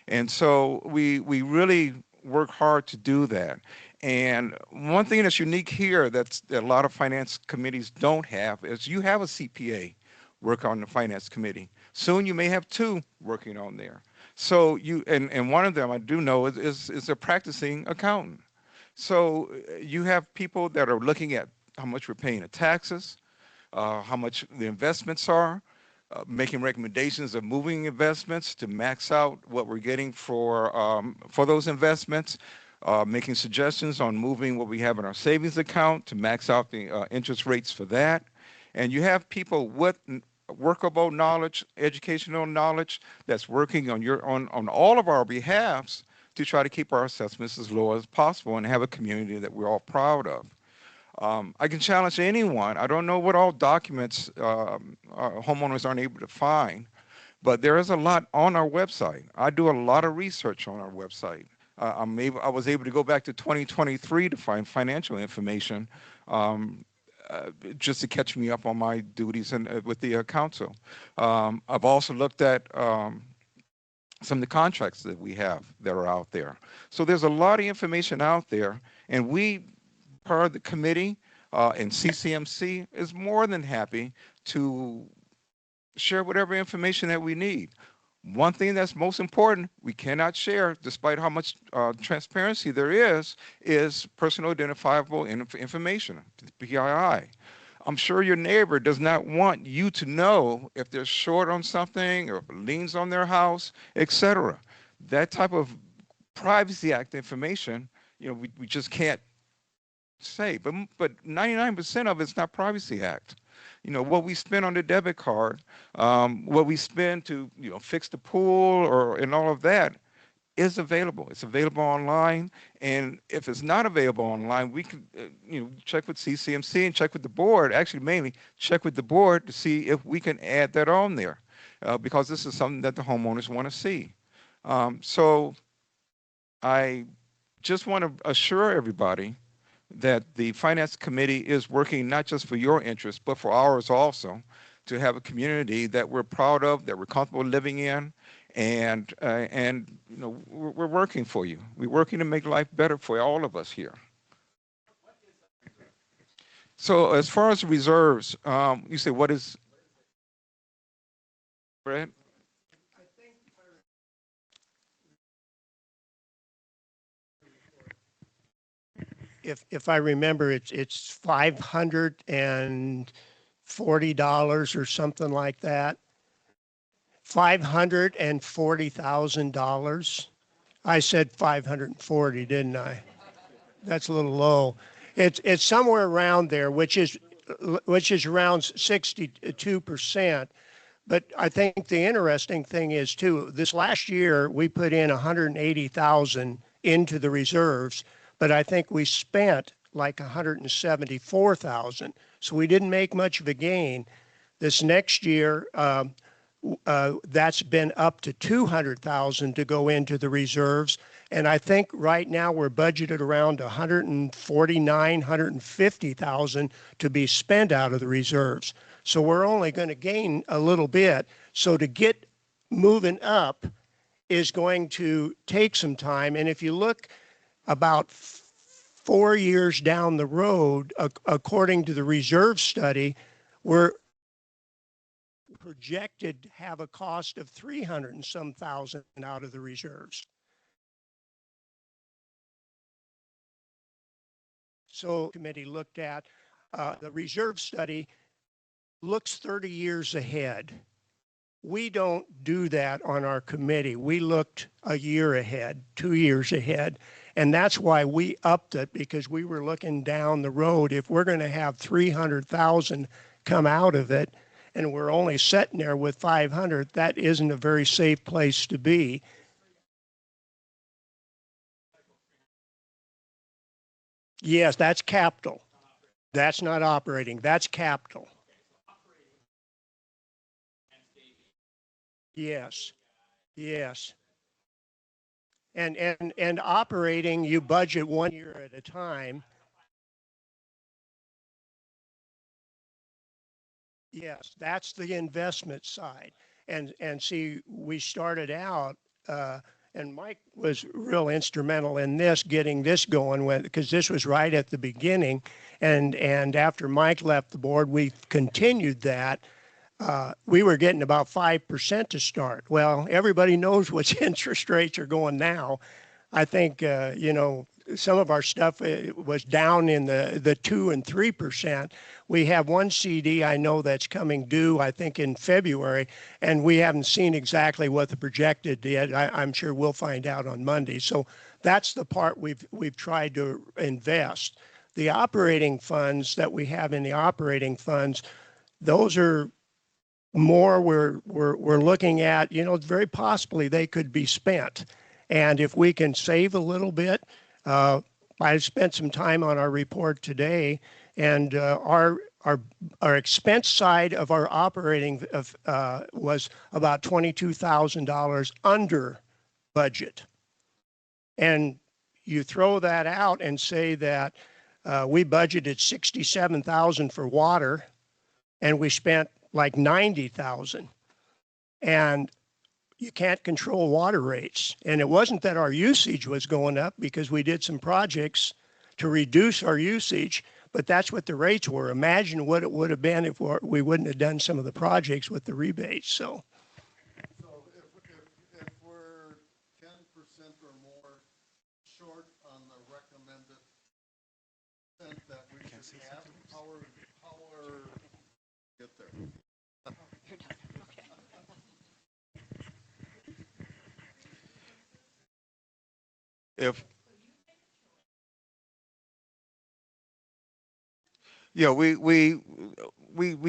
And so we really work hard to do that. And one thing that's unique here that a lot of finance committees don't have is you have a CPA work on the finance committee. Soon you may have two working on there. So and one of them I do know is a practicing accountant. So you have people that are looking at how much we're paying in taxes, how much the investments are, making recommendations of moving investments to max out what we're getting for those investments, making suggestions on moving what we have in our savings account to max out the interest rates for that. And you have people with workable knowledge, educational knowledge that's working on all of our behalves to try to keep our assessments as low as possible and have a community that we're all proud of. I can challenge anyone. I don't know what all documents homeowners aren't able to find, but there is a lot on our website. I do a lot of research on our website. I was able to go back to 2023 to find financial information just to catch me up on my duties with the council. I've also looked at some of the contracts that we have that are out there. So there's a lot of information out there, and we, part of the committee and CCMC, is more than happy to share whatever information that we need. One thing that's most important, we cannot share, despite how much transparency there is personal identifiable information, PII. I'm sure your neighbor does not want you to know if they're short on something or liens on their house, etc. That type of Privacy Act information, we just can't say. But 99% of it's not Privacy Act. What we spend on the debit card, what we spend to fix the pool and all of that is available. It's available online, and if it's not available online, we can check with CCMC and check with the board. Actually, mainly check with the board to see if we can add that on there, because this is something that the homeowners want to see. So I just want to assure everybody that the Finance Committee is working not just for your interests, but for ours also, to have a community that we're proud of, that we're comfortable living in, and we're working for you. We're working to make life better for all of us here. So as far as reserves, you say what is, Brad? If I remember, it's $540 or something like that. $540,000. I said 540, didn't I? That's a little low. It's somewhere around there, which is around 62%. But I think the interesting thing is too, this last year we put in 180,000 into the reserves, but I think we spent like 174,000. So we didn't make much of a gain. This next year, that's been up to 200,000 to go into the reserves. And I think right now we're budgeted around 150,000 to be spent out of the reserves. So we're only going to gain a little bit. So to get moving up is going to take some time. And if you look about 4 years down the road, according to the reserve study, we're projected to have a cost of 300 and some thousand out of the reserves. So committee looked at the reserve study looks 30 years ahead. We don't do that on our committee. We looked a year ahead, 2 years ahead. And that's why we upped it, because we were looking down the road. If we're going to have 300,000 come out of it and we're only sitting there with 500, that isn't a very safe place to be. Yes, that's capital. That's not operating. That's capital. Yes. Yes. And operating, you budget 1 year at a time. Yes, that's the investment side. And see, we started out, and Mike was real instrumental in this, getting this going, because this was right at the beginning. And after Mike left the board, we continued that. We were getting about 5% to start. Well, everybody knows what interest rates are going now. I think, you know, some of our stuff was down in the 2 and 3%. We have one CD I know that's coming due, I think in February, and we haven't seen exactly what the projected yet. I'm sure we'll find out on Monday. So that's the part we've tried to invest. The operating funds that we have in the operating funds, those are more we're looking at, you know, very possibly they could be spent. And if we can save a little bit, I spent some time on our report today, and our expense side of our operating was about $22,000 under budget. And you throw that out and say that we budgeted $67,000 for water, and we spent like 90,000, and you can't control water rates. And it wasn't that our usage was going up, because we did some projects to reduce our usage, but that's what the rates were. Imagine what it would have been if we wouldn't have done some of the projects with the rebates. So if we're 10% or more short on the recommended percent that we should have, how are get there? If, yeah, we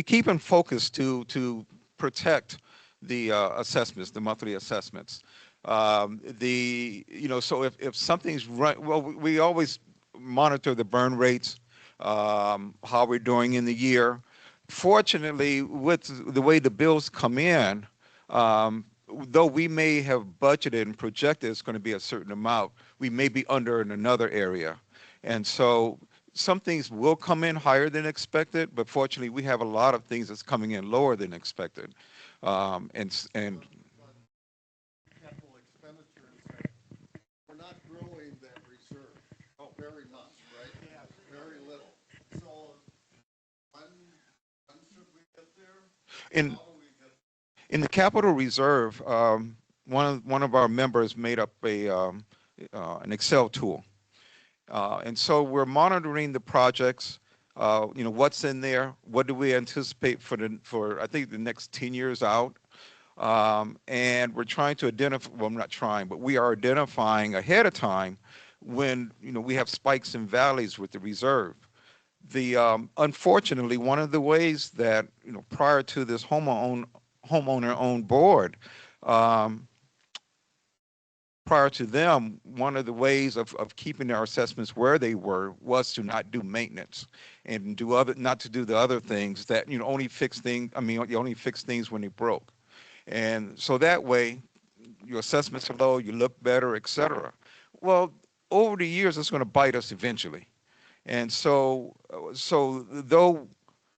keep in focus to protect the assessments, the monthly assessments. You know, so if something's right, well, we always monitor the burn rates, how we're doing in the year. Fortunately, with the way the bills come in, though we may have budgeted and projected it's going to be a certain amount, we may be under in another area. And so some things will come in higher than expected, but fortunately we have a lot of things that's coming in lower than expected. And Capital expenditures, we're not growing that reserve very much, right? Yeah. Very little. So when should we get there? In the capital reserve, one of our members made up an Excel tool. And so we're monitoring the projects, you know, what's in there, what do we anticipate for I think the next 10 years out. And we're trying to identify, well, I'm not trying, but we are identifying ahead of time when, you know, we have spikes and valleys with the reserve. Unfortunately, one of the ways that, you know, prior to this homeowner-owned board, prior to them, one of the ways of keeping our assessments where they were was to not do maintenance and not to do the other things that, you know, only fix things. I mean, you only fix things when they broke. And so that way, your assessments are low, you look better, et cetera. Well, over the years, it's going to bite us eventually. And so though,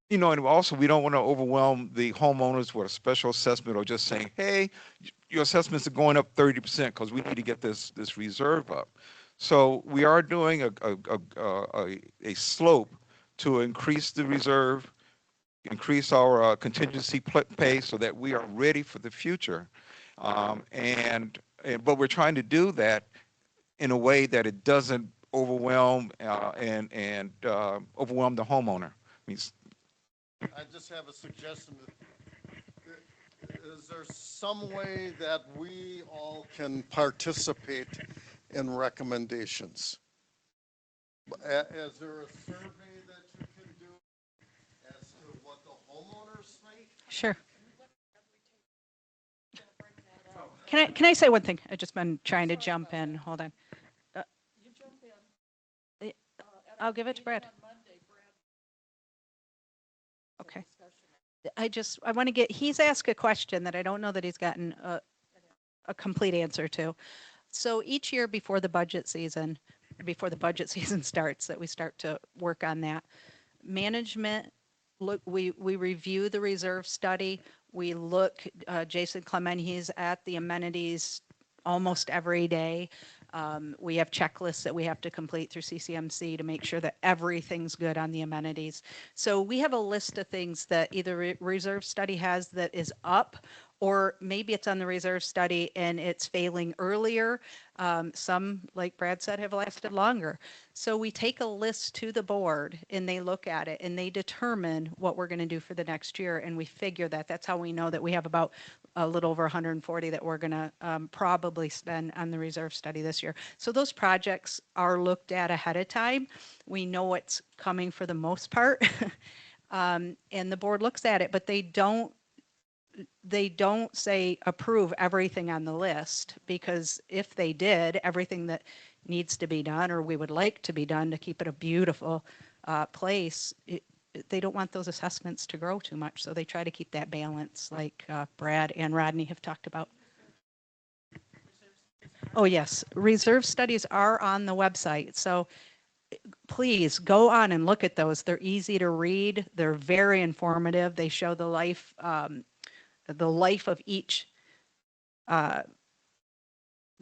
you know, and also we don't want to overwhelm the homeowners with a special assessment or just saying, hey, your assessments are going up 30% because we need to get this reserve up. So we are doing a slope to increase the reserve, increase our contingency pay so that we are ready for the future. But we're trying to do that in a way that it doesn't overwhelm and overwhelm the homeowner. Means I just have a suggestion. Is there some way that we all can participate in recommendations? Is there a survey that you can do as to what the homeowners think? Sure. Can I say one thing? I've just been trying to jump in. Hold on. I'll give it to Brad. Okay. I want to he's asked a question that I don't know that he's gotten a complete answer to. So each year before the budget season starts, that we start to work on that. Management, look, we review the reserve study. We look, Jason Clement, he's at the amenities almost every day. We have checklists that we have to complete through CCMC to make sure that everything's good on the amenities. So we have a list of things that either reserve study has that is up, or maybe it's on the reserve study and it's failing earlier. Some, like Brad said, have lasted longer. So we take a list to the board and they look at it and they determine what we're going to do for the next year. And we figure that. That's how we know that we have about a little over 140 that we're going to probably spend on the reserve study this year. So those projects are looked at ahead of time. We know what's coming for the most part. And the board looks at it, but they don't say approve everything on the list, because if they did, everything that needs to be done or we would like to be done to keep it a beautiful place, they don't want those assessments to grow too much. So they try to keep that balance, like Brad and Rodney have talked about. Oh yes, reserve studies are on the website. So please go on and look at those. They're easy to read. They're very informative. They show the life of each, not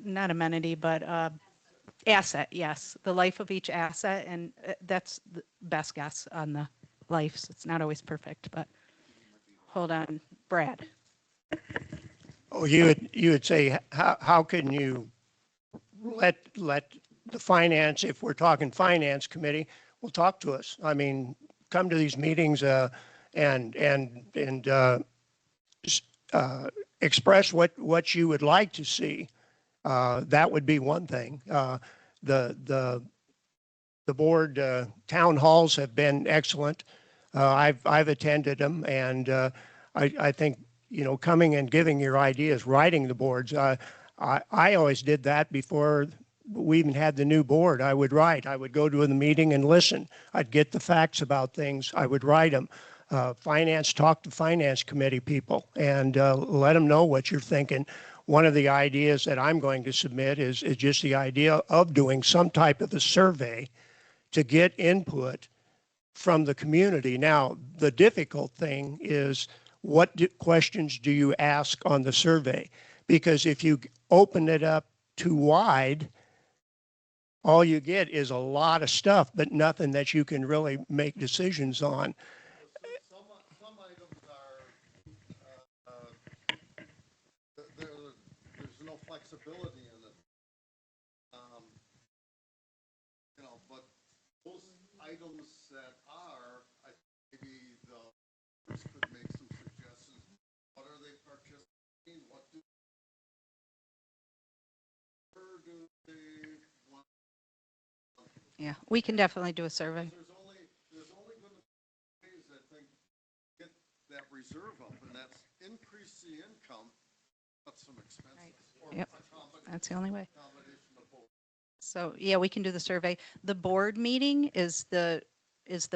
amenity, but asset. Yes, the life of each asset, and that's the best guess on the lives. It's not always perfect, but hold on, Brad. Oh, you would say, how can you let the finance, if we're talking finance committee, will talk to us. I mean, come to these meetings and express what you would like to see. That would be one thing. The board town halls have been excellent. I've attended them, and I think, you know, coming and giving your ideas, writing the boards. I always did that before we even had the new board. I would write. I would go to the meeting and listen. I'd get the facts about things. I would write them. Talk to finance committee people and let them know what you're thinking. One of the ideas that I'm going to submit is just the idea of doing some type of a survey to get input from the community. Now, the difficult thing is, what questions do you ask on the survey? Because if you open it up too wide, all you get is a lot of stuff, but nothing that you can really make decisions on. Some items are, there's no flexibility in it. You know, but those items that are, maybe the others could make some suggestions. What are they participating? What do they want? Yeah, we can definitely do a survey. There's only going to be ways, I think, get that reserve up, and that's increase the income, cut some expenses. Right. Yep, that's the only way. So yeah, we can do the survey. The board meeting is the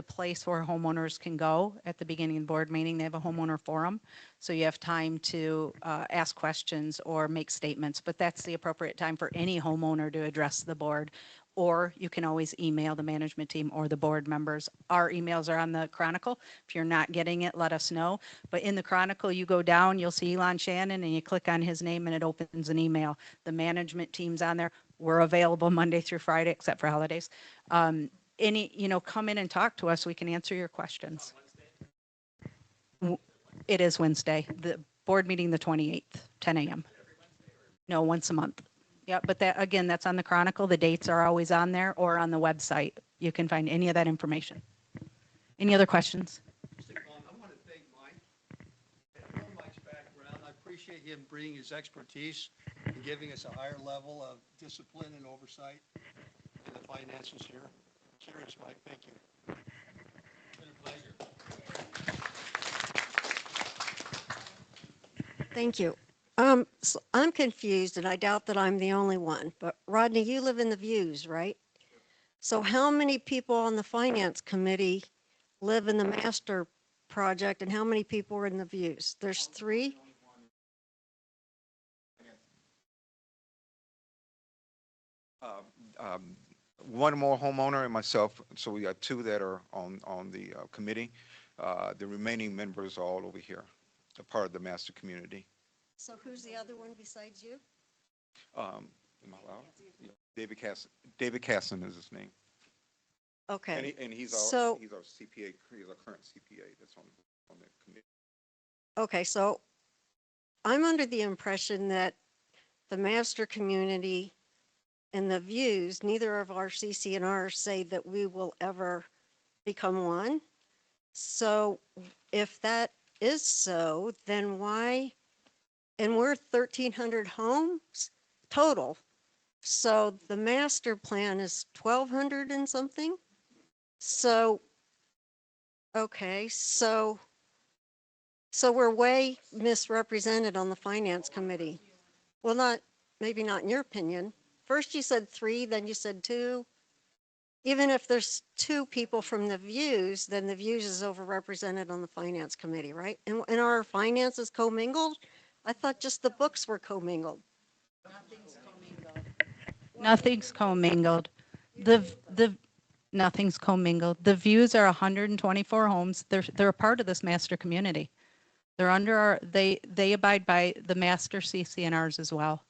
place where homeowners can go at the beginning of the board meeting. They have a homeowner forum. So you have time to ask questions or make statements, but that's the appropriate time for any homeowner to address the board. Or you can always email the management team or the board members. Our emails are on the Chronicle. If you're not getting it, let us know. But in the Chronicle, you go down, you'll see Elon Shannon, and you click on his name and it opens an email. The management team's on there. We're available Monday through Friday, except for holidays. Come in and talk to us. We can answer your questions. It is Wednesday. The board meeting the 28th, 10 a.m. No, once a month. Yeah, but that, again, that's on the Chronicle. The dates are always on there or on the website. You can find any of that information. Any other questions? Just a comment. I want to thank Mike. I know Mike's background. I appreciate him bringing his expertise and giving us a higher level of discipline and oversight in the finances here. Cheers, Mike. Thank you. It's been a pleasure. Thank you. So I'm confused, and I doubt that I'm the only one, but Rodney, you live in the Views, right? So how many people on the Finance Committee live in the master project, and how many people are in the Views? There's 3? One more homeowner and myself, so we got 2 that are on the committee. The remaining members are all over here, a part of the master community. So who's the other one besides you? Am I allowed? Yeah. David Casson is his name. Okay. And he's So- our CPA, he's our current CPA that's on the committee. Okay, so I'm under the impression that the master community and the Views, neither of our CCNRs say that we will ever become one. So if that is so, then why, and we're 1,300 homes total. So the master plan is 1,200 and something? So, okay, so we're way misrepresented on the Finance Committee. Well, maybe not in your opinion. First you said 3, then you said 2. Even if there's 2 people from the Views, then the Views is overrepresented on the Finance Committee, right? And our finances commingled? I thought just the books were commingled. Nothing's commingled. Nothing's commingled. The Views are 124 homes. They're a part of this master community. They're under they abide by the master CCNRs as well.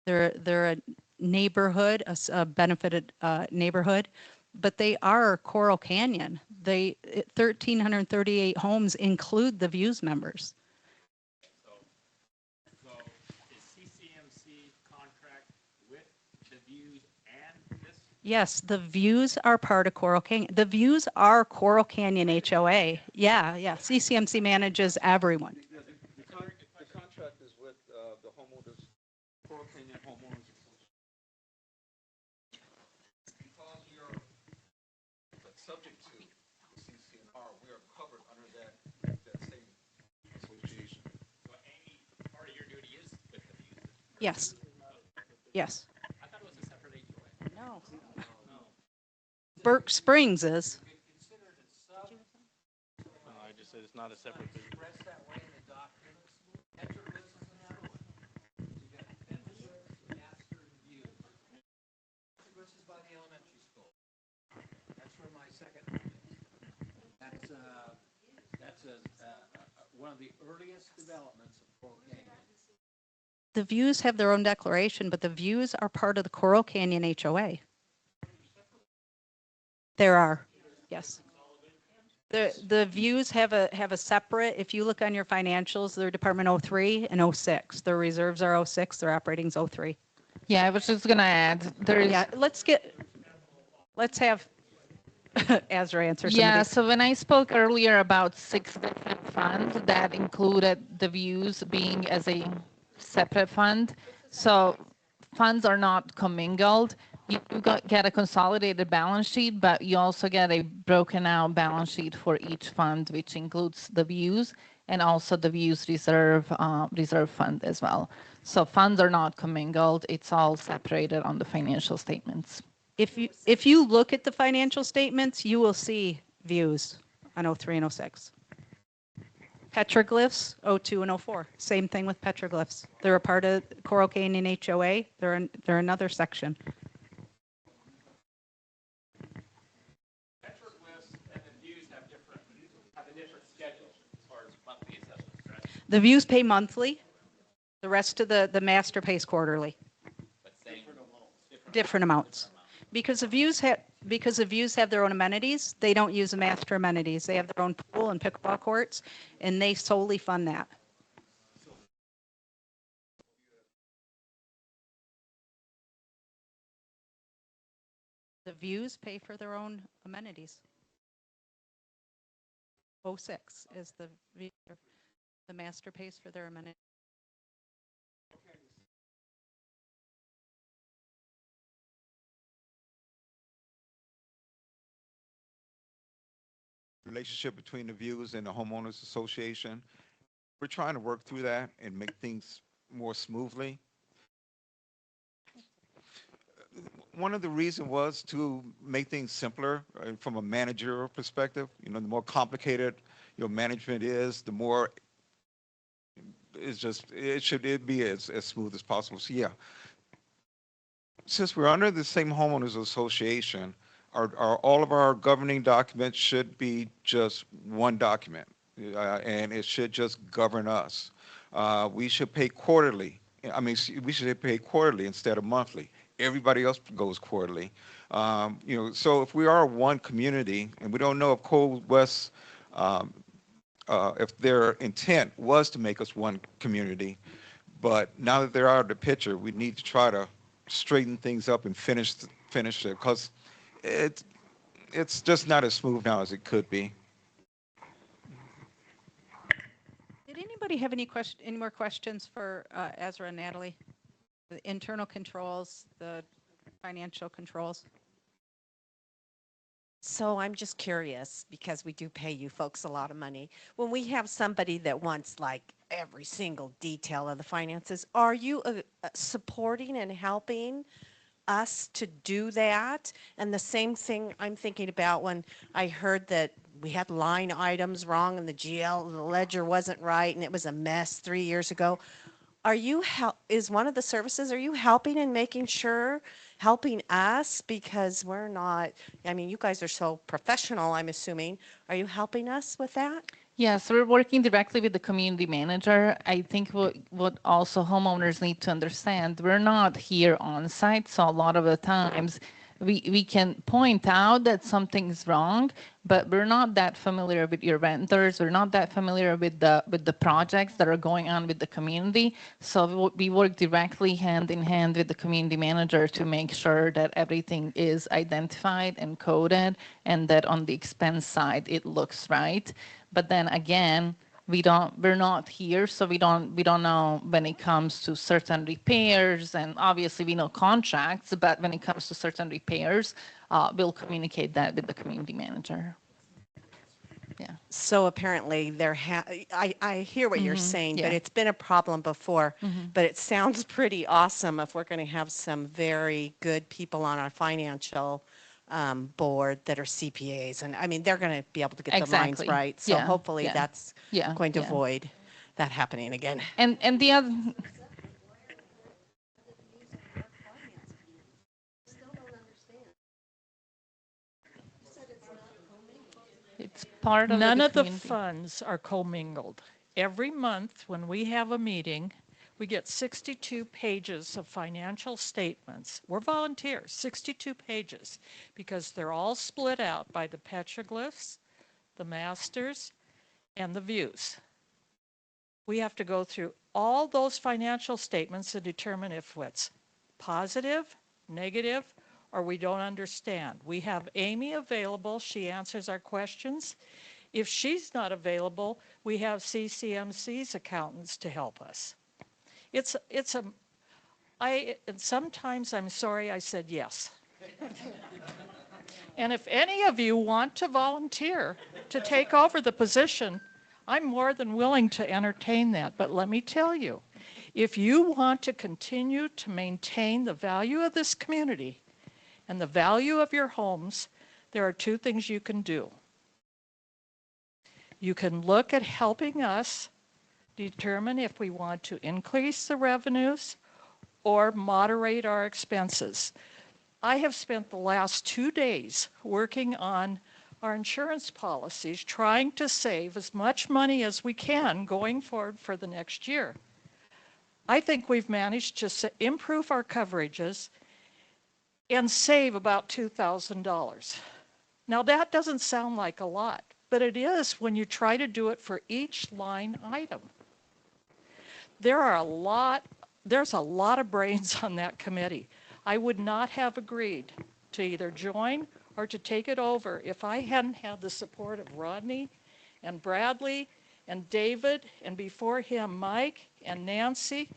They're a neighborhood, a benefited neighborhood, but they are Coral Canyon. 1,338 homes include the Views members. So is CCMC contract with the Views and this? Yes, the Views are part of Coral Canyon. The Views are Coral Canyon HOA. Yeah. CCMC manages everyone. The contract is with the homeowners, Coral Canyon Homeowners Association. Because we are subject to the CCNR, we are covered under that same association. So any part of your duty is with the Views? Yes. I thought it was a separate HOA. No. Burke Springs is. I just said it's not a separate business. This is by the elementary school. That's where my second home is. That's one of the earliest developments of Coral Canyon. The Views have their own declaration, but the Views are part of the Coral Canyon HOA. There are, yes. The Views have a separate, if you look on your financials, they're Department 03 and 06. Their reserves are 06, their operating's 03. Yeah, I was just going to add, there's. Yeah, let's have Azra answer some Yeah, of these. so when I spoke earlier about 6 different funds, that included the Views being as a separate fund. So funds are not commingled. You get a consolidated balance sheet, but you also get a broken out balance sheet for each fund, which includes the Views and also the Views reserve fund as well. So funds are not commingled. It's all separated on the financial statements. If you look at the financial statements, you will see Views on 03 and 06. Petroglyphs, 02 and 04. Same thing with petroglyphs. They're a part of Coral Canyon HOA. They're another section. Petroglyphs and the Views have a different schedule as far as monthly assessments, right? The Views pay monthly. The rest of the master pays quarterly. But same different amounts. Because the views have their own amenities, they don't use the master amenities. They have their own pool and pickleball courts, and they solely fund that. The views pay for their own amenities. 06 is the master pays for their amenities. Relationship between the views and the homeowners association. We're trying to work through that and make things more smoothly. One of the reasons was to make things simpler from a managerial perspective. You know, the more complicated your management is, the more it should be as smooth as possible. So yeah, since we're under the same homeowners association, all of our governing documents should be just one document, and it should just govern us. We should pay quarterly. I mean, we should pay quarterly instead of monthly. Everybody else goes quarterly. You know, so if we are one community, and we don't know if Cold West, if their intent was to make us one community, but now that they're out of the picture, we need to try to straighten things up and finish it, because it's just not as smooth now as it could be. Did anybody have any more questions for Ezra and Natalie? The internal controls, the financial controls? So I'm just curious, because we do pay you folks a lot of money. When we have somebody that wants like every single detail of the finances, are you supporting and helping us to do that? And the same thing I'm thinking about when I heard that we had line items wrong and the ledger wasn't right and it was a mess 3 years ago. Is one of the services, are you helping and making sure, helping us? Because we're not, I mean, you guys are so professional, I'm assuming. Are you helping us with that? Yes, we're working directly with the community manager. I think what also homeowners need to understand, we're not here on site, so a lot of the times we can point out that something's wrong, but we're not that familiar with your renters. We're not that familiar with the projects that are going on with the community. So we work directly hand in hand with the community manager to make sure that everything is identified and coded, and that on the expense side it looks right. But then again, we're not here, so we don't know when it comes to certain repairs, and obviously we know contracts, but when it comes to certain repairs, we'll communicate that with the community manager. Yeah. So apparently I hear what you're saying, but it's been a problem before. But it sounds pretty awesome if we're going to have some very good people on our financial board that are CPAs. And I mean, they're going to be able to get the lines right. So hopefully that's going to avoid that happening again. And the other... It's part of None the of the community. funds are commingled. Every month when we have a meeting, we get 62 pages of financial statements. We're volunteers, 62 pages, because they're all split out by the petroglyphs, the masters, and the views. We have to go through all those financial statements to determine if it's positive, negative, or we don't understand. We have Amy available. She answers our questions. If she's not available, we have CCMC's accountants to help us. And sometimes I'm sorry I said yes. And if any of you want to volunteer to take over the position, I'm more than willing to entertain that. But let me tell you, if you want to continue to maintain the value of this community and the value of your homes, there are two things you can do. You can look at helping us determine if we want to increase the revenues or moderate our expenses. I have spent the last 2 days working on our insurance policies, trying to save as much money as we can going forward for the next year. I think we've managed to improve our coverages and save about $2,000. Now that doesn't sound like a lot, but it is when you try to do it for each line item. There's a lot of brains on that committee. I would not have agreed to either join or to take it over if I hadn't had the support of Rodney and Bradley and David, and before him, Mike and Nancy.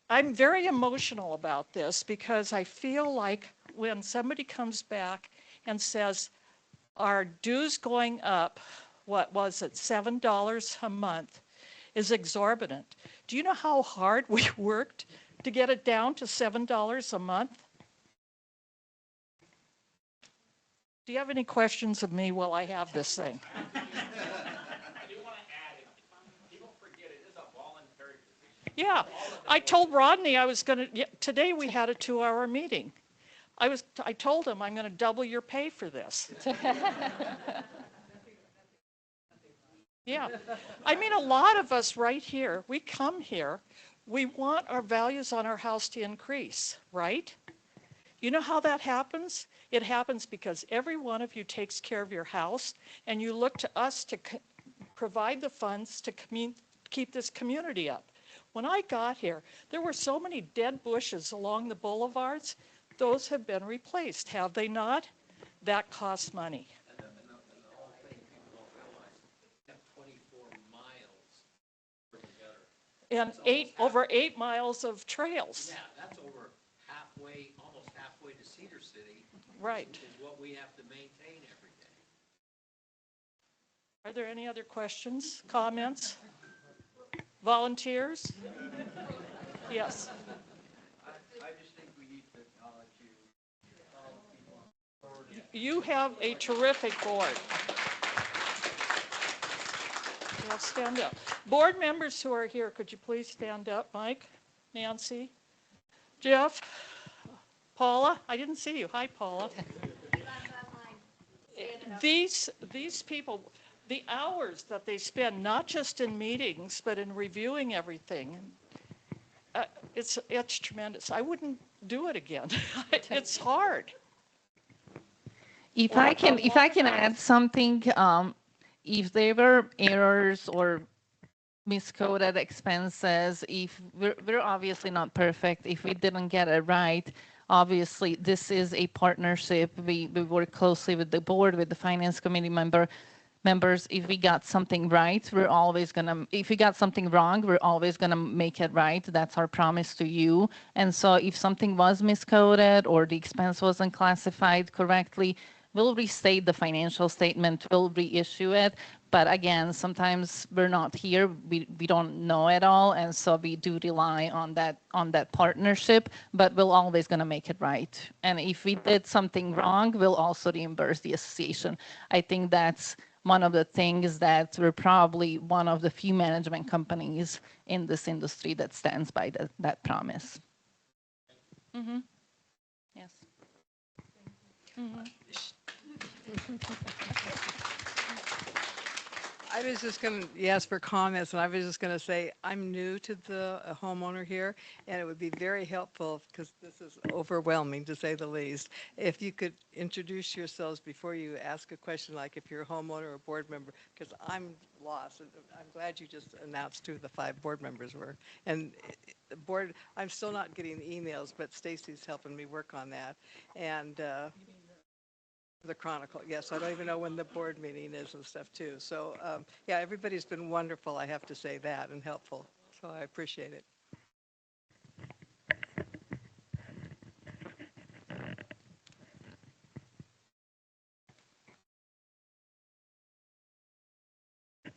I'm very emotional about this because I feel like when somebody comes back and says, our dues going up, what was it, $7 a month, is exorbitant. Do you know how hard we worked to get it down to $7 a month? Do you have any questions of me while I have this thing? Yeah, I told Rodney I was going to, today we had a 2-hour meeting. I told him I'm going to double your pay for this. Yeah, I mean, a lot of us right here, we come here, we want our values on our house to increase, right? You know how that happens? It happens because every one of you takes care of your house and you look to us to provide the funds to keep this community up. When I got here, there were so many dead bushes along the boulevards. Those have been replaced, have they not? That costs money. And over 8 miles of trails. Yeah, that's over halfway, almost halfway to Cedar City. Right. Which is what we have to maintain every day. Are there any other questions, comments? Volunteers? Yes. I just think we need to acknowledge you. You have a terrific board. Well, stand up. Board members who are here, could you please stand up? Mike, Nancy, Jeff, Paula. I didn't see you. Hi, Paula. These people, the hours that they spend, not just in meetings, but in reviewing everything, it's tremendous. I wouldn't do it again. It's hard. If I can add something, if there were errors or miscoded expenses, if we're obviously not perfect, if we didn't get it right, obviously this is a partnership. We work closely with the board, with the finance committee members. If we got something right, we're always gonna, if we got something wrong, we're always gonna make it right. That's our promise to you. And so if something was miscoded or the expense wasn't classified correctly, we'll restate the financial statement, we'll reissue it. But again, sometimes we're not here, we don't know it all, and so we do rely on that partnership, but we're always gonna make it right. And if we did something wrong, we'll also reimburse the association. I think that's one of the things that we're probably one of the few management companies in this industry that stands by that promise. Mm-hmm. Yes. Mm-hmm. I was just going to ask for comments, and I was just going to say I'm new to the homeowner here, and it would be very helpful, because this is overwhelming to say the least, if you could introduce yourselves before you ask a question, like if you're a homeowner or a board member, because I'm lost. I'm glad you just announced who the 5 board members were. And the board, I'm still not getting emails, but Stacy's helping me work on that. And the Chronicle, yes. I don't even know when the board meeting is and stuff too. So yeah, everybody's been wonderful, I have to say that, and helpful. So I appreciate it.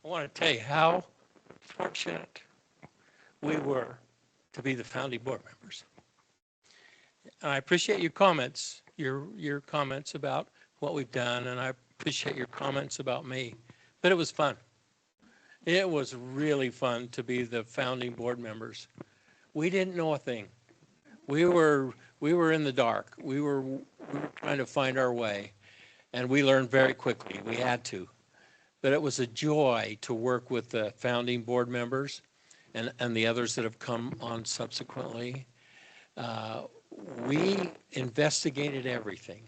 I want to tell you how fortunate we were to be the founding board members. And I appreciate your comments, your comments about what we've done, and I appreciate your comments about me. But it was fun. It was really fun to be the founding board members. We didn't know a thing. We were in the dark. We were trying to find our way, and we learned very quickly. We had to. But it was a joy to work with the founding board members and the others that have come on subsequently. we investigated everything.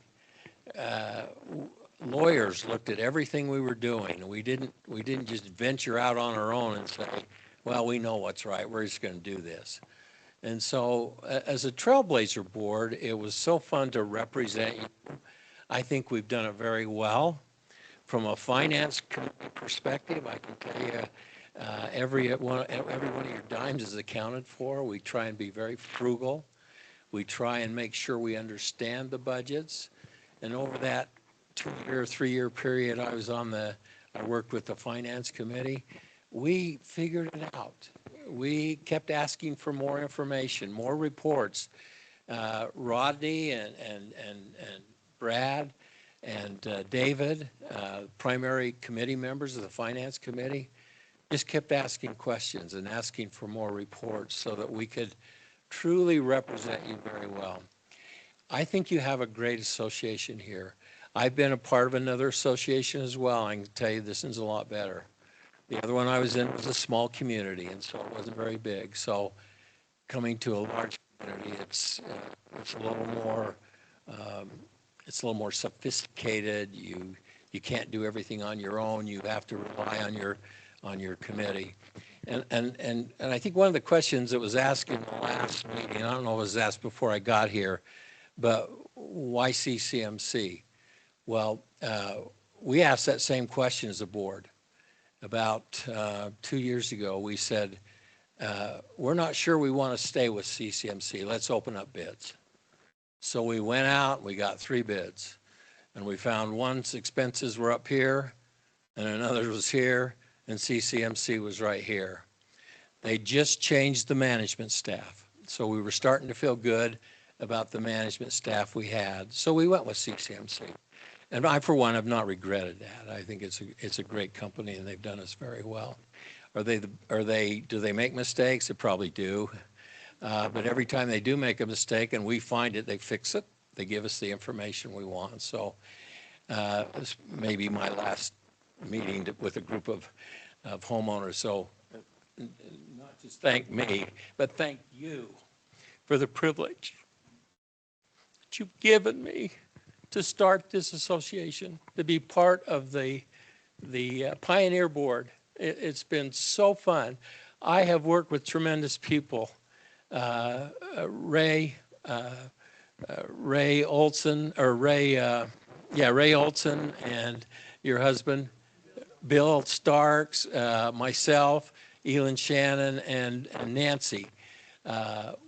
Lawyers looked at everything we were doing. We didn't just venture out on our own and say, well, we know what's right. We're just going to do this. And so as a Trailblazer board, it was so fun to represent you. I think we've done it very well. From a finance perspective, I can tell you every one of your dimes is accounted for. We try and be very frugal. We try and make sure we understand the budgets. And over that 2-year, 3-year period I worked with the finance committee, we figured it out. We kept asking for more information, more reports. Rodney and Brad and David, primary committee members of the finance committee, just kept asking questions and asking for more reports so that we could truly represent you very well. I think you have a great association here. I've been a part of another association as well. I can tell you this one's a lot better. The other one I was in was a small community, and so it wasn't very big. So coming to a large community, it's a little more sophisticated. You can't do everything on your own. You have to rely on your committee. And I think one of the questions that was asked in the last meeting, I don't know if it was asked before I got here, but why CCMC? Well, we asked that same question as a board. About 2 years ago, we said, we're not sure we want to stay with CCMC. Let's open up bids. So we went out, we got 3 bids, and we found one's expenses were up here, and another was here, and CCMC was right here. They just changed the management staff. So we were starting to feel good about the management staff we had. So we went with CCMC. And I, for one, have not regretted that. I think it's a great company, and they've done us very well. Do they make mistakes? They probably do. But every time they do make a mistake and we find it, they fix it. They give us the information we want. So this may be my last meeting with a group of homeowners. So not just thank me, but thank you for the privilege that you've given me to start this association, to be part of the Pioneer Board. It's been so fun. I have worked with tremendous people. Ray Olson, Ray Olson and your husband, Bill Starks, myself, Elin Shannon, and Nancy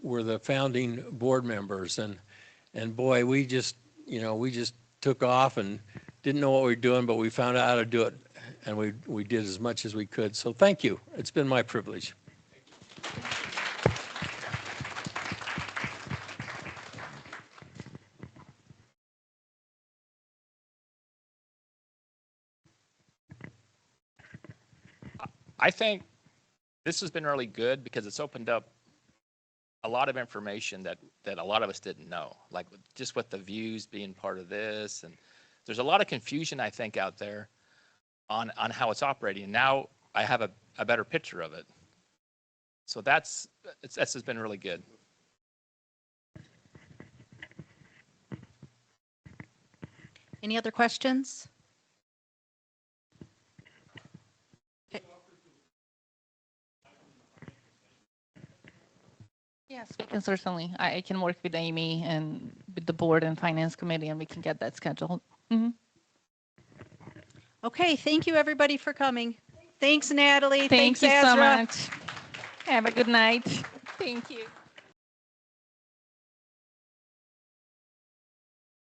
were the founding board members. And boy, we just took off and didn't know what we were doing, but we found out how to do it, and we did as much as we could. So thank you. It's been my privilege. I think this has been really good because it's opened up a lot of information that a lot of us didn't know, like just with the views being part of this. And there's a lot of confusion, I think, out there on how it's operating. And now I have a better picture of it. So this has been really good. Any other questions? Yes, we can certainly. I can work with Amy and with the board and finance committee, and we can get that scheduled. Mm-hmm. Okay, thank you everybody for coming. Thanks, Natalie. Thank Thanks, you so Ezra. much. Have a good night. Thank you.